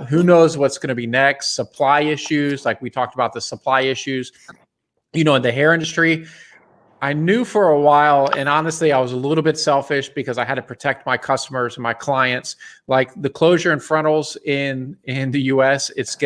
Who knows what's going to be next? Supply issues, like we talked about the supply issues. You know, in the hair industry, I knew for a while, and honestly, I was a little bit selfish because I had to protect my customers and my clients. Like the closure and frontals in the US, it's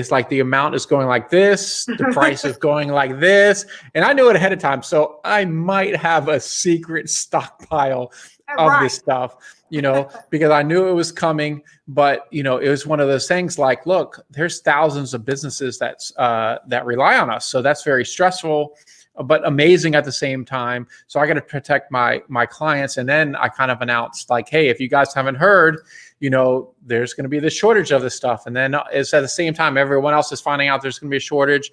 like the amount is going like this, the price is going like this. And I knew it ahead of time. So I might have a secret stockpile of this stuff, you know, because I knew it was coming. But, you know, it was one of those things like, look, there's thousands of businesses that rely on us. So that's very stressful, but amazing at the same time. So I got to protect my clients. And then I kind of announced like, hey, if you guys haven't heard, you know, there's going to be this shortage of this stuff. And then it's at the same time, everyone else is finding out there's going to be a shortage.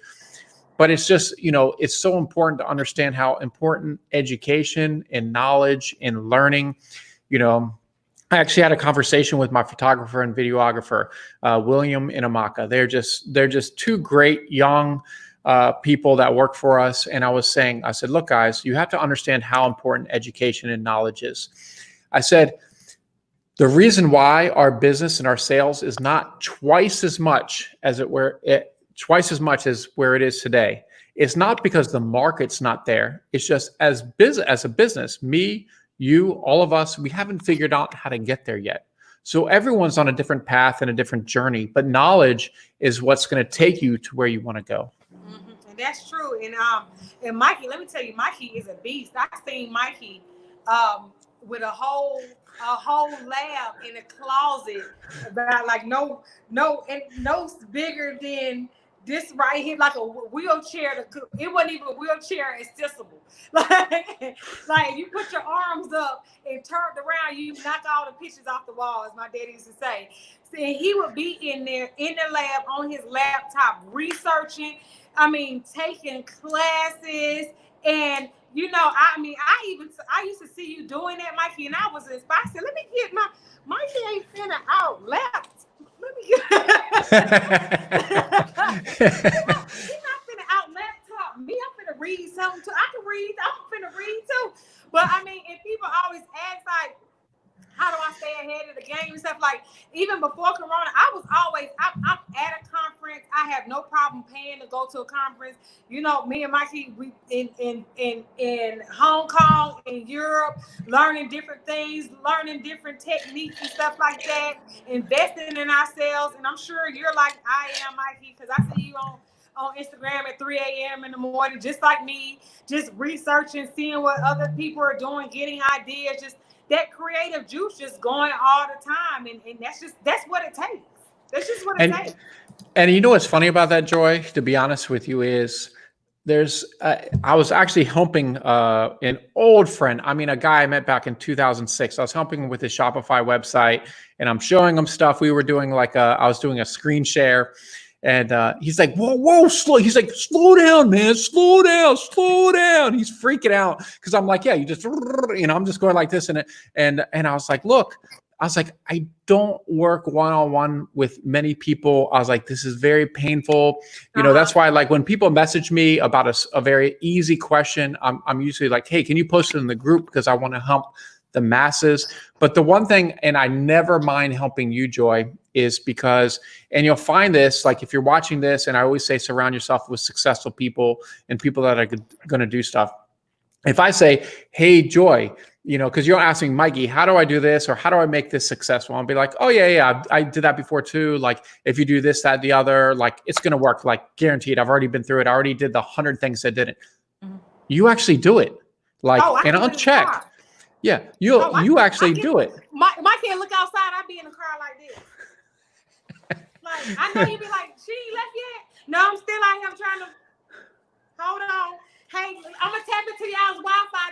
But it's just, you know, it's so important to understand how important education and knowledge and learning, you know. I actually had a conversation with my photographer and videographer, William and Amaka. They're just two great young people that work for us. And I said, look, guys, you have to understand how important education and knowledge is. I said, the reason why our business and our sales is not twice as much as where it is today. It's not because the market's not there. It's just as a business, me, you, all of us, we haven't figured out how to get there yet. So everyone's on a different path and a different journey, but knowledge is what's going to take you to where you want to go. Mm-hmm. And that's true. And Mikey, let me tell you, Mikey is a beast. I've seen Mikey with a whole lab in a closet about like no bigger than this right here, like a wheelchair. It wasn't even wheelchair accessible. Like you put your arms up and turned around, you knock all the pictures off the wall, as my daddy used to say. And he would be in there in the lab on his laptop researching. I mean, taking classes. And you know, I used to see you doing that, Mikey, and I was inspired. I said, let me get Mikey ain't finna out laptop. Let me get he's not finna out laptop me. I'm finna read something too. I can read. I'm finna read too. But I mean, and people always ask like, how do I stay ahead of the game and stuff? Like even before Corona, I'm at a conference. I have no problem paying to go to a conference. You know, me and Mikey, we in Hong Kong, in Europe, learning different things, learning different techniques and stuff like that, investing in ourselves. And I'm sure you're like I am, Mikey, because I see you on Instagram at 3 a.m. in the morning, just like me, just researching, seeing what other people are doing, getting ideas, just that creative juice just going all the time. And that's what it takes. That's just what it takes. And you know what's funny about that, Joy, to be honest with you, is I was actually helping an old friend. I mean, a guy I met back in 2006. I was helping him with his Shopify website, and I'm showing him stuff. We were doing I was doing a screen share. And he's like, whoa, slow. He's like, slow down, man, slow down. He's freaking out because I'm like, yeah, you just, you know, I'm just going like this. And I was like, look, I don't work one-on-one with many people. I was like, this is very painful. You know, that's why like when people message me about a very easy question, I'm usually like, hey, can you post it in the group? Because I want to help the masses. But the one thing, and I never mind helping you, Joy, is because, and you'll find this, like if you're watching this, and I always say, surround yourself with successful people and people that are going to do stuff. If I say, hey, Joy, you know, because you're asking Mikey, how do I do this? Or how do I make this successful? I'll be like, oh yeah, I did that before too. Like if you do this, that, the other, like it's going to work, like guaranteed. I've already been through it. I already did the 100 things that didn't. Mm-hmm. You actually do it. Like, and unchecked. Yeah, you actually do it. Mikey, look outside. I be in the car like this. Like I know you be like, she ain't left yet. No, I'm still out here. I'm trying to hold on. Hey, I'm gonna tap into y'all's Wi-Fi.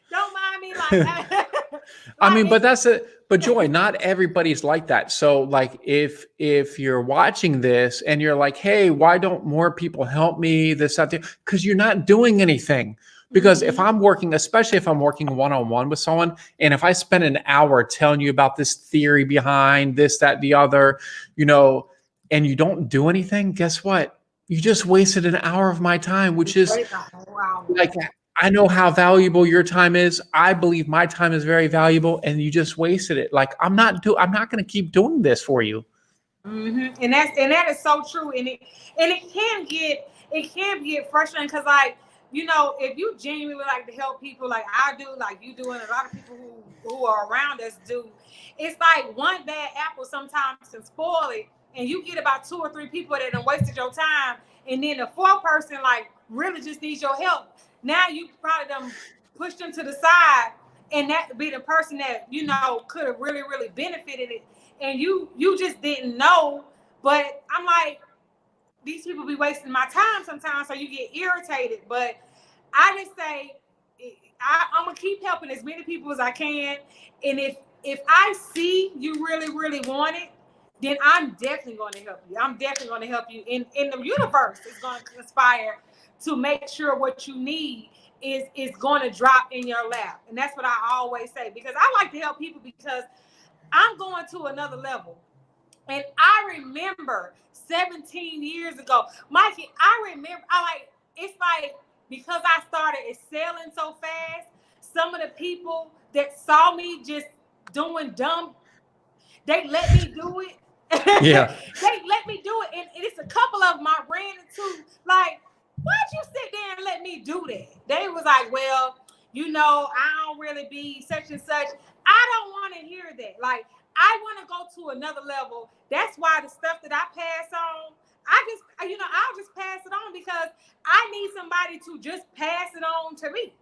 Don't mind me. Like, I mean, but that's it. But Joy, not everybody's like that. So, like, if you're watching this and you're like, hey, why don't more people help me? This, that, because you're not doing anything. Because if I'm working, especially if I'm working one-on-one with someone, and if I spend an hour telling you about this theory behind this, that, the other, you know, and you don't do anything, guess what? You just wasted an hour of my time, which is Wait the whole hour. like, I know how valuable your time is. I believe my time is very valuable, and you just wasted it. Like, I'm not going to keep doing this for you. And that is so true. It can get frustrating because, like, you know, if you genuinely like to help people like I do, like you do, and a lot of people who are around us do, it's like one bad apple sometimes can spoil it, and you get about 2 or 3 people that have wasted your time, and then the fourth person like really just needs your help. Now you probably done push them to the side, and that be the person that you know could have really benefited it, and you just didn't know. But I'm like, these people be wasting my time sometimes, so you get irritated. But I just say I'm gonna keep helping as many people as I can, and if I see you really want it, then I'm definitely going to help you. I'm definitely going to help you. In the universe is going to conspire to make sure what you need is going to drop in your lap. And that's what I always say, because I like to help people because I'm going to another level. And I remember 17 years ago, Mikey, it's like, because I started excelling so fast, some of the people that saw me just doing dumb, they let me do it. Yeah. They let me do it. And it's a couple of them I ran into, like, why'd you sit there and let me do that? They was like, well, you know, I don't really be such and such. I don't want to hear that. Like, I want to go to another level. That's why the stuff that I pass on, I'll just pass it on because I need somebody to just pass it on to me.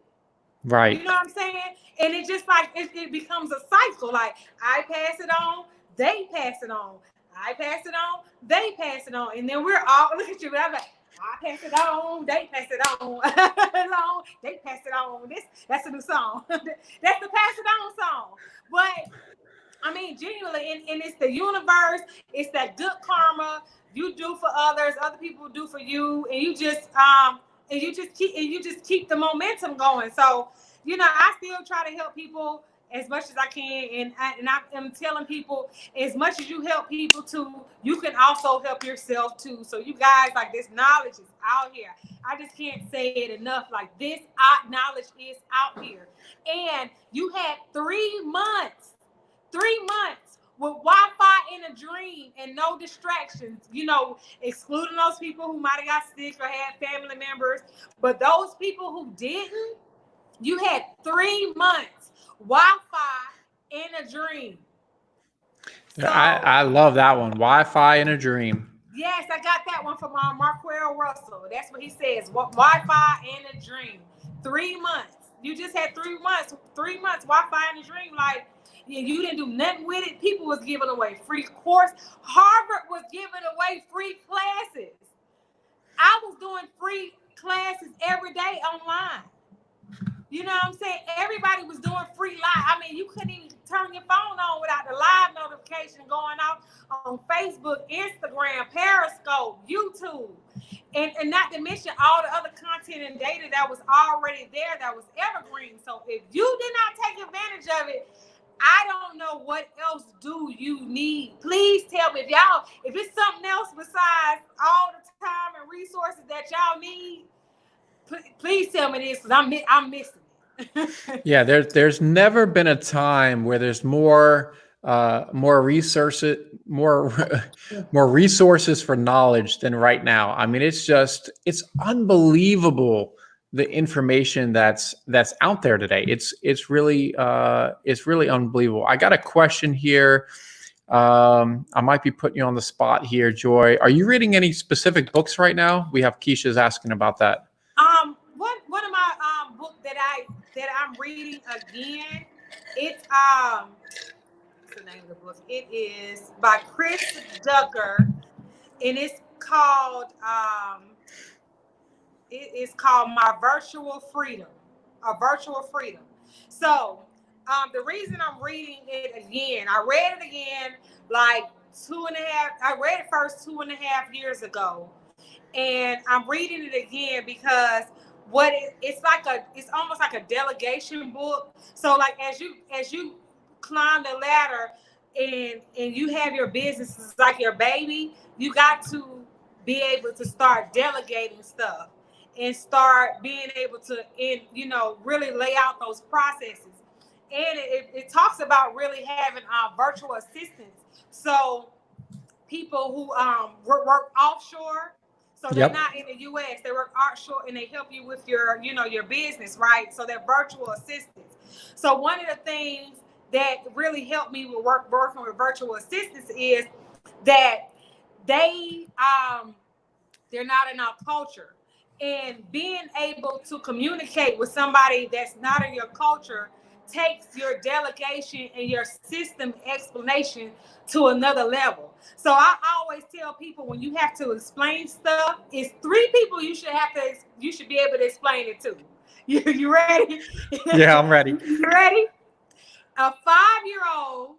Right. You know what I'm saying? And it just like it becomes a cycle. Like, I pass it on, they pass it on. I pass it on, they pass it on. And then we're all, look at you, I'm like, I pass it on, they pass it on. They pass it on. That's a new song. That's the pass it on song. But I mean, genuinely, and it's the universe. It's that good karma you do for others, other people do for you, and you just keep the momentum going. So, you know, I still try to help people as much as I can, and I am telling people, as much as you help people too, you can also help yourself too. So you guys, like, this knowledge is out here. I just can't say it enough. Like, this knowledge is out here, and you had 3 months. 3 months with Wi-Fi in a dream and no distractions, you know, excluding those people who might have got sick or had family members. But those people who didn't, you had 3 months Wi-Fi in a dream. So, I love that one. Wi-Fi in a dream. yes, I got that one from Marquell Russell. That's what he says. Wi-Fi in a dream. 3 months. You just had 3 months. 3 months Wi-Fi in a dream. Like, you didn't do nothing with it. People was giving away free course. Harvard was giving away free classes. I was doing free classes every day online. You know what I'm saying? Everybody was doing free live. I mean, you couldn't even turn your phone on without the live notification going off on Facebook, Instagram, Periscope, YouTube. And not to mention all the other content and data that was already there that was evergreen. So if you did not take advantage of it, I don't know what else do you need. Please tell me if it's something else besides all the time and resources that y'all need. Please tell me this, because I'm missing it. Yeah, there's never been a time where there's more resources more resources for knowledge than right now. I mean, it's unbelievable the information that's out there today. It's really unbelievable. I got a question here. I might be putting you on the spot here, Joi. Are you reading any specific books right now? We have Keisha's asking about that. One of my book that I'm reading again, it's what's the name of the book? It is by Chris Ducker, and it's called My Virtual Freedom. A Virtual Freedom. So the reason I'm reading it again, I read it again like I read it first 2.5 years ago. And I'm reading it again because it's almost like a delegation book. So like as you climb the ladder and you have your business, it's like your baby, you got to be able to start delegating stuff and start being able to, really lay out those processes. And it talks about really having virtual assistants. So people who work offshore. So they're Yep. not in the U.S. They work offshore, and they help you with your, your business, right? So they're virtual assistants. So one of the things that really helped me with working with virtual assistants is that they they're not in our culture, and being able to communicate with somebody that's not in your culture takes your delegation and your system explanation to another level. So I always tell people, when you have to explain stuff, it's 3 people you should be able to explain it to. You ready? Yeah, I'm ready. You ready? A 5-year-old,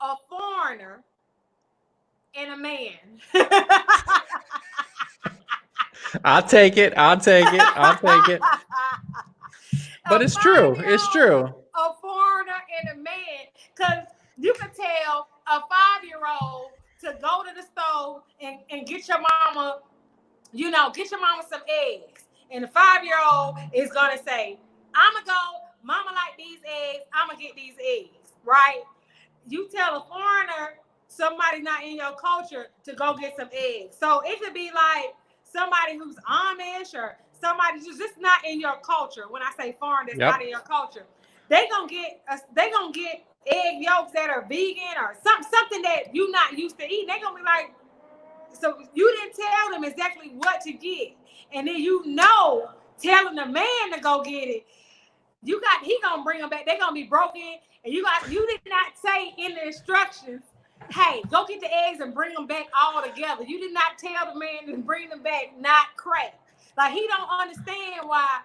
a foreigner, and a man. I'll take it. I'll take it. I'll take it. But it's true. It's true. A foreigner and a man, because you can tell a 5-year-old to go to the store and get your mama, get your mama some eggs. And the 5-year-old is gonna say, "I'ma go, mama like these eggs, I'ma get these eggs," right? You tell a foreigner, somebody not in your culture, to go get some eggs. So it could be like somebody who's Amish or somebody just not in your culture. When I say foreign, that's not in your culture. They gonna get egg yolks that are vegan or something that you not used to eating. They gonna be like, so you didn't tell them exactly what to get, and then telling the man to go get it. He gonna bring them back. They gonna be broken, and you did not say in the instructions, "Hey, go get the eggs and bring them back all together." You did not tell the man to bring them back not cracked. Like, he don't understand why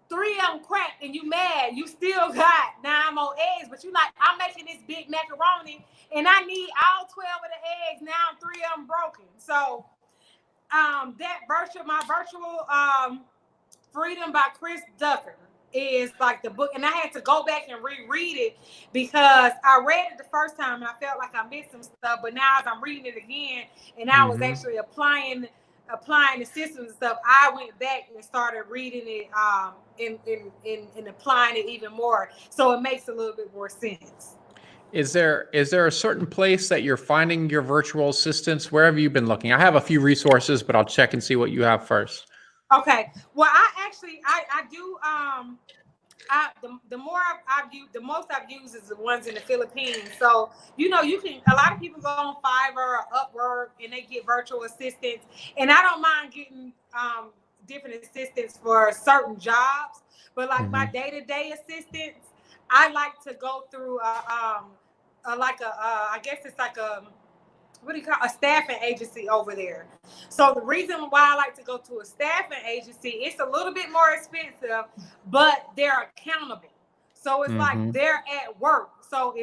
3 of them cracked and you mad. You still got 9 more eggs, but you like, I'm making this big macaroni and I need all 12 of the eggs. Now 3 of them broken. So my virtual Freedom by Chris Ducker is like the book, and I had to go back and reread it because I read it the first time and I felt like I missed some stuff, but now as I'm reading it again and I was actually applying the systems and stuff, I went back and started reading it and applying it even more, so it makes a little bit more sense. Is there a certain place that you're finding your virtual assistants? Where have you been looking? I have a few resources, but I'll check and see what you have first. Okay. Well, I do. The most I've used is the ones in the Philippines. So you can. A lot of people go on Fiverr or Upwork and they get virtual assistants, and I don't mind getting different assistants for certain jobs. But like my day-to-day assistants, I like to go through I guess it's like a staffing agency over there. So the reason why I like to go to a staffing agency, it's a little bit more expensive, but they're accountable. So it's like they're at work. So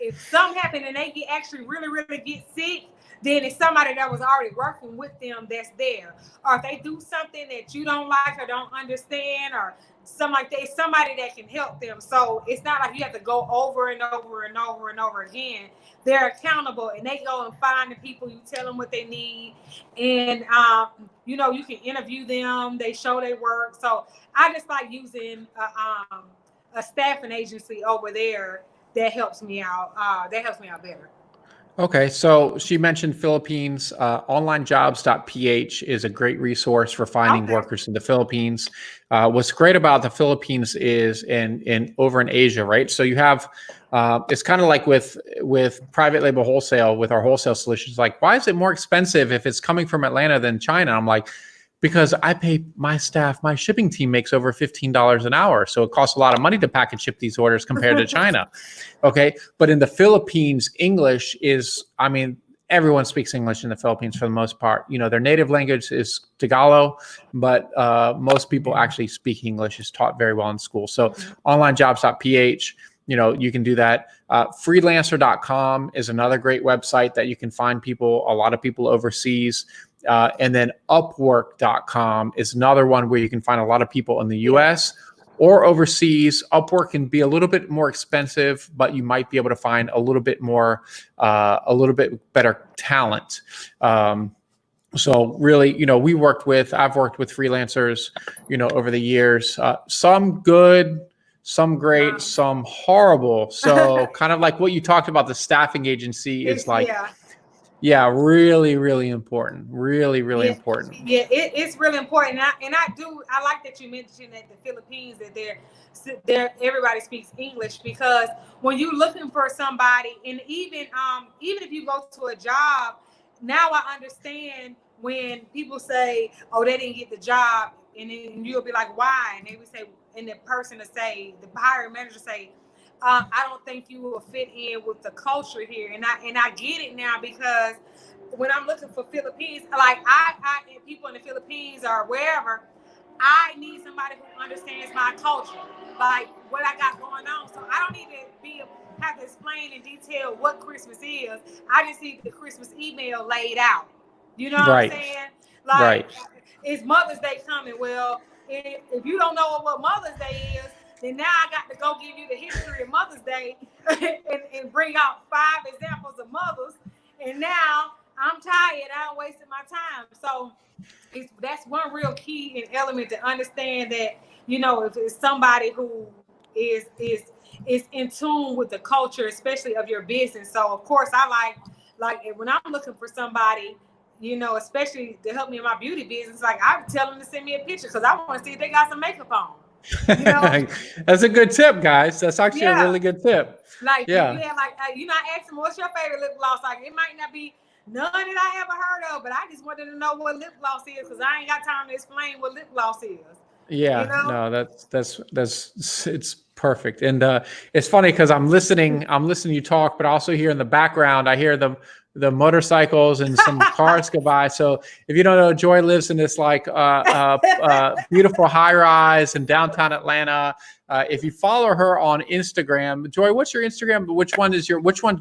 if something happened and they actually really, really get sick, then it's somebody that was already working with them that's there. Or if they do something that you don't like or don't understand or something like that, it's somebody that can help them. So it's not like you have to go over and over and over and over again. They're accountable and they go and find the people, you tell them what they need, and you can interview them, they show their work. So I just like using a staffing agency over there that helps me out. Better. Okay, so she mentioned Philippines. Onlinejobs.ph is a great resource for finding workers in the Philippines. What's great about the Philippines is over in Asia, right? So you have it's kind of like with private label wholesale, with our wholesale solutions. Like, why is it more expensive if it's coming from Atlanta than China? I'm like, because I pay my staff, my shipping team makes over $15 an hour. So it costs a lot of money to pack and ship these orders compared to China. Okay. But in the Philippines, English is, everyone speaks English in the Philippines for the most part. Their native language is Tagalog, but most people actually speak English, is taught very well in school. So onlinejobs.ph, you can do that. Freelancer.com is another great website that you can find a lot of people overseas. And then Upwork.com is another one where you can find a lot of people in the US or overseas. Upwork can be a little bit more expensive, but you might be able to find a little bit better talent. So really, I've worked with freelancers, over the years, some good, some great, some horrible. So kind of like what you talked about, the staffing agency is like, Yeah. yeah, really, really important. Really, really Yeah, important. yeah, it's really important. I like that you mentioned that the Philippines that they're everybody speaks English, because when you're looking for somebody, and even if you go to a job, now I understand when people say, "Oh, they didn't get the job," and then you'll be like, "Why?" And they would say, and the person to say, the hiring manager say, "I don't think you will fit in with the culture here," and I get it now, because when I'm looking for Philippines, like I people in the Philippines or wherever, I need somebody who understands my culture, like what I got going on. So I don't need to have to explain in detail what Christmas is. I just need the Christmas email laid out. You know what I'm Right. saying? Like, Right. it's Mother's Day coming. Well, if you don't know what Mother's Day is, then now I got to go give you the history of Mother's Day and bring out 5 examples of mothers. And now I'm tired. I wasted my time. So that's one real key and element to understand that, if it's somebody who is in tune with the culture, especially of your business. So of course I like when I'm looking for somebody, especially to help me in my beauty business, like I tell them to send me a picture because I want to see if they got some makeup on. That's a good tip, guys. That's actually a Yeah. really good tip. Like if you Yeah. have I asked them, what's your favorite lip gloss? Like it might not be none that I ever heard of, but I just wanted to know what lip gloss is because I ain't got time to explain what lip gloss is. Yeah, no, that's it's perfect. And it's funny because I'm listening you talk, but also here in the background, I hear the motorcycles and some cars go by. So if you don't know, Joy lives in this like beautiful high rise in downtown Atlanta. If you follow her on Instagram, Joy, what's your Instagram? Which one do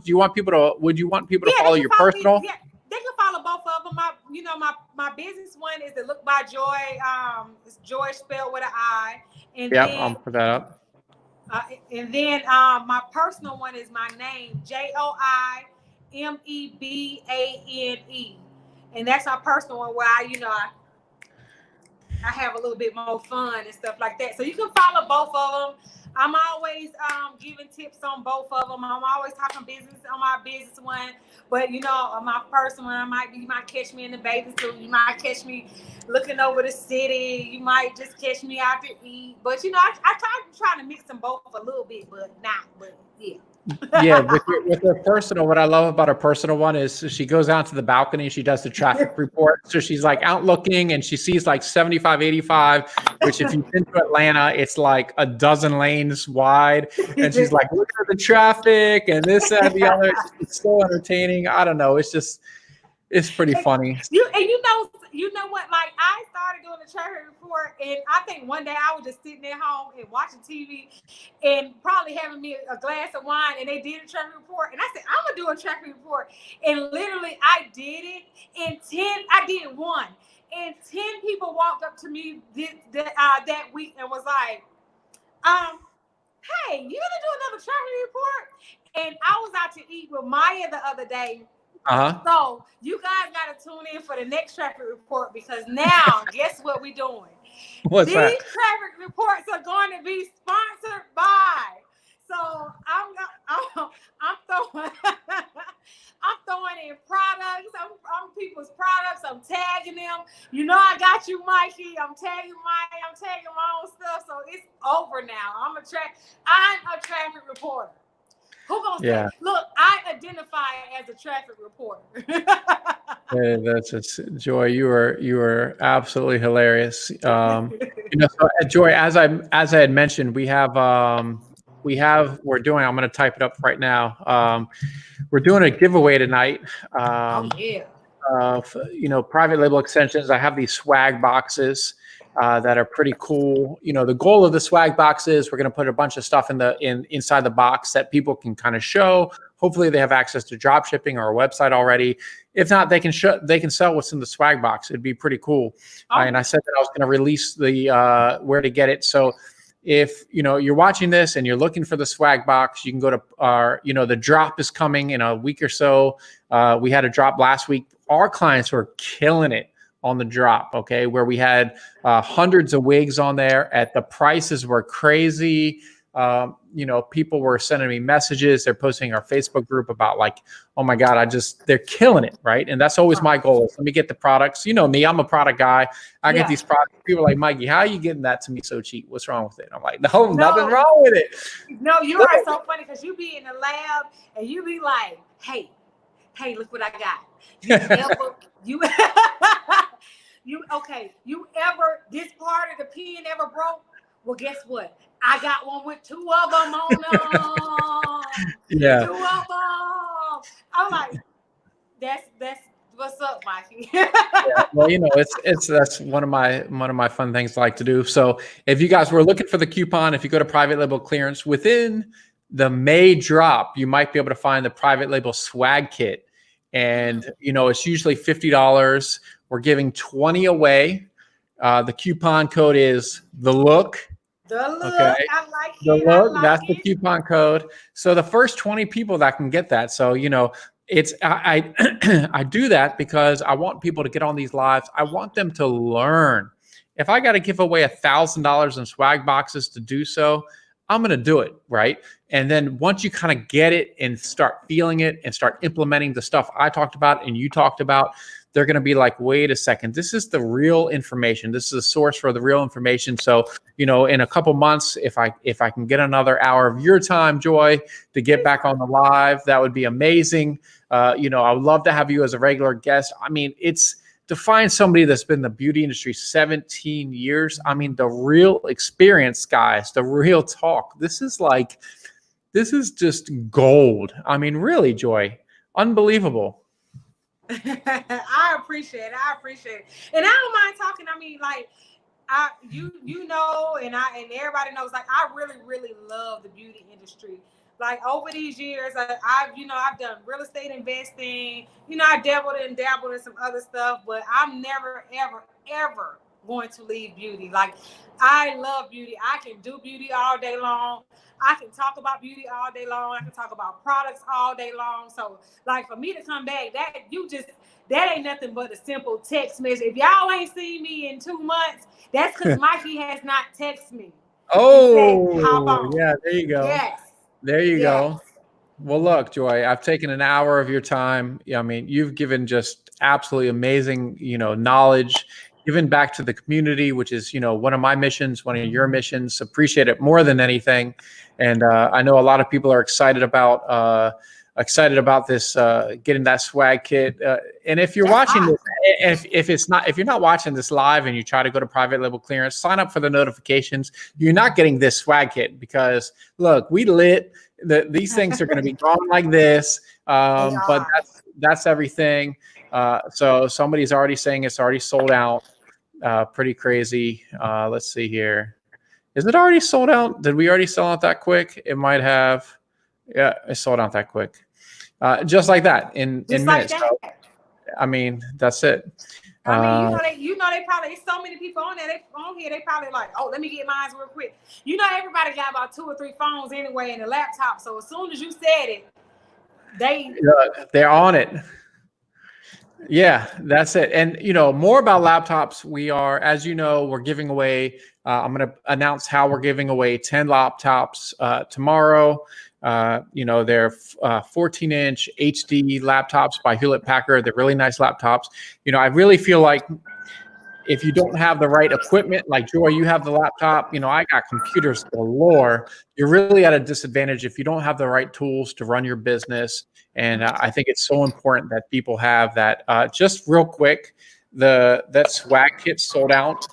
you want people to? Would you want people to Yeah, follow they can your follow me. personal? Yeah, they can follow both of them. My business one is the Look by Joy. It's Joy spelled with an I, and Yeah, then I'll put that up. my personal one is my name, JoiMebane, and that's my personal one where I have a little bit more fun and stuff like that. So you can follow both of them. I'm always giving tips on both of them. I'm always talking business on my business one, but on my personal one, you might catch me in the bathing suit. You might catch me looking over the city. You might just catch me out to eat. But I try to mix them both a little bit, but not. But yeah. Yeah, with her personal, what I love about her personal one is she goes out to the balcony and she does the traffic report. So she's like out looking and she sees like 75, 85, which if you've been to Atlanta, it's like a dozen lanes wide. And she's like, look at the traffic and this, that, and the other. It's so entertaining. I don't know. It's pretty funny. You know what? Like I started doing the traffic report, and I think one day I was just sitting at home and watching TV, and probably having me a glass of wine, and they did a traffic report, and I said I'm gonna do a traffic report, and literally I did it, and I did one, and 10 people walked up to me that week and was like, hey, you gonna do another traffic report? And I was out to eat with Maya the other day. So you guys got to tune in for the next traffic report because now, guess what we're doing? What's These that? traffic reports are going to be sponsored by. So I'm throwing I'm throwing in products. I'm people's products. I'm tagging them. I got you, Mikey. I'm tagging Mike. I'm tagging my own stuff. So it's over now. I'm a traffic reporter. Who gonna say, look, I identify as a traffic reporter. That's just Joy. You are absolutely hilarious. So Joy, as I had mentioned, we're doing. I'm going to type it up right now. We're doing a giveaway tonight. Oh yeah. Private label extensions. I have these swag boxes that are pretty cool. The goal of the swag box is we're going to put a bunch of stuff inside the box that people can kind of show. Hopefully they have access to drop shipping or a website already. If not, they can sell what's in the swag box. It'd be pretty cool. And I said that I was going to release the where to get it. So if you're watching this and you're looking for the swag box, you can go to our, the drop is coming in a week or so. We had a drop last week. Our clients were killing it on the drop, okay, where we had hundreds of wigs on there. At the prices were crazy. People were sending me messages. They're posting our Facebook group about like, oh my God, they're killing it, right? And that's always my goal. Let me get the products. You know me, I'm a product guy. I get these products. People are like, Mikey, how are you getting that to me so cheap? What's wrong with it? I'm like, no, nothing wrong with it. No, you are so funny because you be in the lab and you be like, hey, look what I got. You ever, this part of the pen ever broke? Well, guess what? I got one with 2 of them on them. Yeah. 2 of them. I'm like, that's what's up, Mikey. Yeah, well, that's one of my fun things I like to do. So if you guys were looking for the coupon, if you go to private label clearance within the May drop, you might be able to find the private label swag kit. And it's usually $50. We're giving 20 away. The coupon code is the look. The look, okay. I like it. The look, that's the coupon code. So the first 20 people that can get that. So it's I do that because I want people to get on these lives. I want them to learn. If I got to give away $1,000 in swag boxes to do so, I'm going to do it, right? And then once you kind of get it and start feeling it and start implementing the stuff I talked about and you talked about, they're going to be like, wait a second, this is the real information. This is a source for the real information. So, in a couple months, if I can get another hour of your time, Joi, to get back on the live, that would be amazing. I would love to have you as a regular guest. I mean, it's to find somebody that's been in the beauty industry 17 years. I mean, the real experience, guys, the real talk. This is just gold. I mean, really, Joi, unbelievable. I appreciate it. And I don't mind talking. I mean, like, and everybody knows, like, I really, really love the beauty industry. Like, over these years, I've done real estate investing. I dabbled in some other stuff, but I'm never, ever, ever going to leave beauty. Like, I love beauty. I can do beauty all day long. I can talk about beauty all day long. I can talk about products all day long. So, like, for me to come back, that ain't nothing but a simple text message. If y'all ain't seen me in 2 months, that's because Mikey has not texted me. Oh, yeah, there you go. Yes. There you go. Well, look, Joi, I've taken an hour of your time. I mean, you've given just absolutely amazing, knowledge, given back to the community, which is, one of my missions, one of your missions. Appreciate it more than anything. And I know a lot of people are excited about this, getting that swag kit. And if you're watching this, if you're not watching this live and you try to go to private label clearance, sign up for the notifications. You're not getting this swag kit because look, we lit. These things are going to be gone like this. But that's everything. So somebody's already saying it's already sold out. Pretty crazy. Let's see here. Is it already sold out? Did we already sell out that quick? It might have. Yeah, it sold out that quick. Just like that in minutes. So, I mean, that's it. I mean, they probably, there's so many people on there. They probably like, oh, let me get mine real quick. Everybody got about 2 or 3 phones anyway in the laptop. So as soon as you said it, they're on it. Yeah, that's it. And, more about laptops. We are, as we're giving away, I'm going to announce how we're giving away 10 laptops tomorrow. They're 14-inch HD laptops by Hewlett-Packard. They're really nice laptops. I really feel like if you don't have the right equipment, like Joi, you have the laptop, I got computers galore. You're really at a disadvantage if you don't have the right tools to run your business. And I think it's so important that people have that. Just real quick, that swag kit sold out.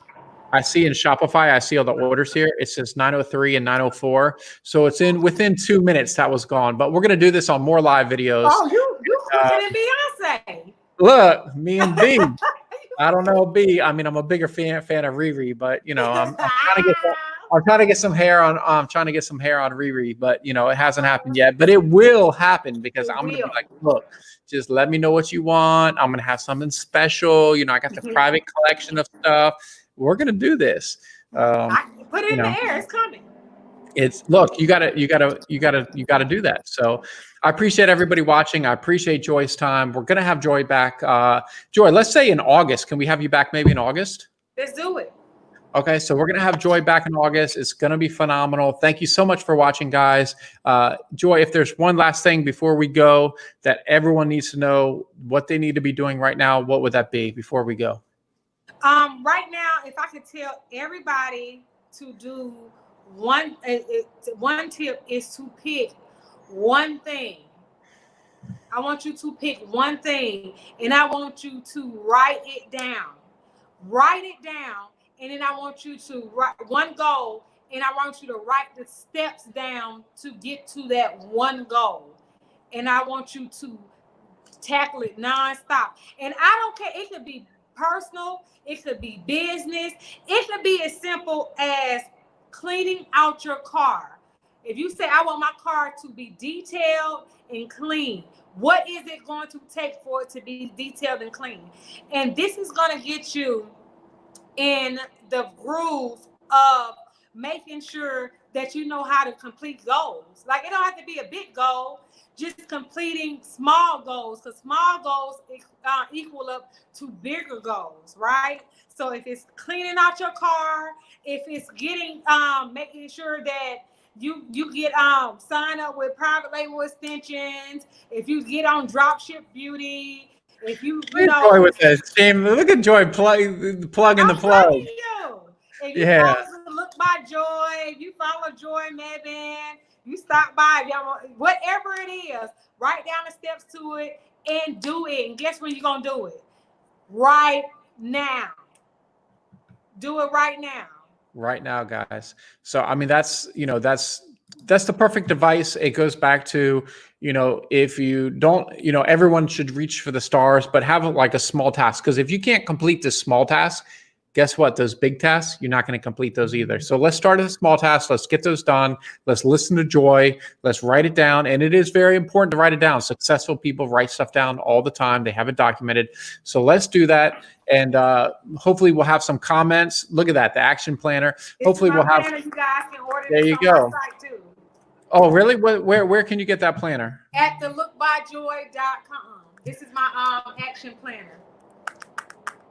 I see in Shopify, I see all the orders here. It says 903 and 904. So it's within 2 minutes that was gone. But we're going to do this on more live videos. Oh, you quicker than Beyonce. Look, me and B. I don't know B. I mean, I'm a bigger fan of Riri, but I'm trying to get some hair on. I'm trying to get some hair on Riri, but it hasn't happened yet. But it will happen because I'm gonna be like, look, just let me know what you want. I'm gonna have something special. I got the private collection of stuff. We're gonna do this. I put it You in the know, air. It's coming. it's look, you gotta do that. So I appreciate everybody watching. I appreciate Joy's time. We're gonna have Joy back. Joy, let's say in August. Can we have you back maybe in August? Let's do it. Okay, so we're going to have Joy back in August. It's going to be phenomenal. Thank you so much for watching, guys. Joy, if there's one last thing before we go that everyone needs to know what they need to be doing right now, what would that be before we go? Right now, if I could tell everybody to do one tip is to pick one thing. I want you to pick one thing, and I want you to write it down. Write it down, and then I want you to write one goal, and I want you to write the steps down to get to that one goal. And I want you to tackle it nonstop. And I don't care. It could be personal. It could be business. It could be as simple as cleaning out your car. If you say, I want my car to be detailed and clean, what is it going to take for it to be detailed and clean? And this is going to get you in the groove of making sure that you know how to complete goals. Like, it don't have to be a big goal, just completing small goals, because small goals equal up to bigger goals, right? So if it's cleaning out your car, if it's getting making sure that you get sign up with private label extensions, if you get on Dropship Beauty, if you know Joy with that shame. Look at Joy plugging the plug. if you Yeah. follow Look by Joy, if you follow Joi Mebane, you stop by, y'all, whatever it is, write down the steps to it and do it. And guess when you're gonna do it? Right now. Do it right now. Right now, guys. So I mean, that's the perfect device. It goes back to, if you don't, everyone should reach for the stars, but have like a small task. Because if you can't complete this small task, guess what? Those big tasks, you're not going to complete those either. So let's start at a small task. Let's get those done. Let's listen to Joy. Let's write it down. And it is very important to write it down. Successful people write stuff down all the time. They have it documented. So let's do that. And hopefully we'll have some comments. Look at that, the action planner. Hopefully we'll have. You guys can order there you go. Too. Oh, really? Where can you get that planner? At the lookbyjoi.com. This is my action planner.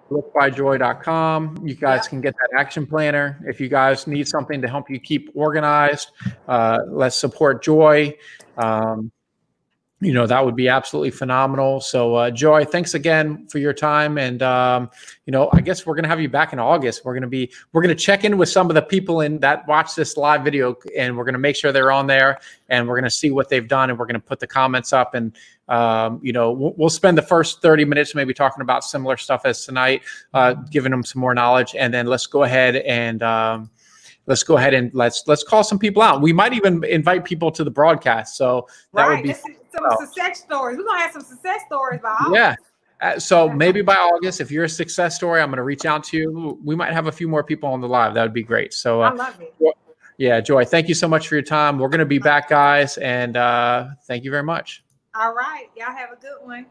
Lookbyjoi.com. You guys can get that action planner. If you guys need something to help you keep organized, let's support Joy. That would be absolutely phenomenal. So, Joy, thanks again for your time. And, I guess we're going to have you back in August. We're going to check in with some of the people that watch this live video, and we're going to make sure they're on there, and we're going to see what they've done, and we're going to put the comments up, and, we'll spend the first 30 minutes maybe talking about similar stuff as tonight, giving them some more knowledge. And then let's go ahead and, let's call some people out. We might even invite people to the broadcast. So that would be some success stories. We're gonna have some success stories by August. Yeah. So maybe by August, if you're a success story, I'm going to reach out to you. We might have a few more people on the live. That would be great. So I love it. Yeah, Joy, thank you so much for your time. We're going to be back, guys, and thank you very much. All right. Y'all have a good one.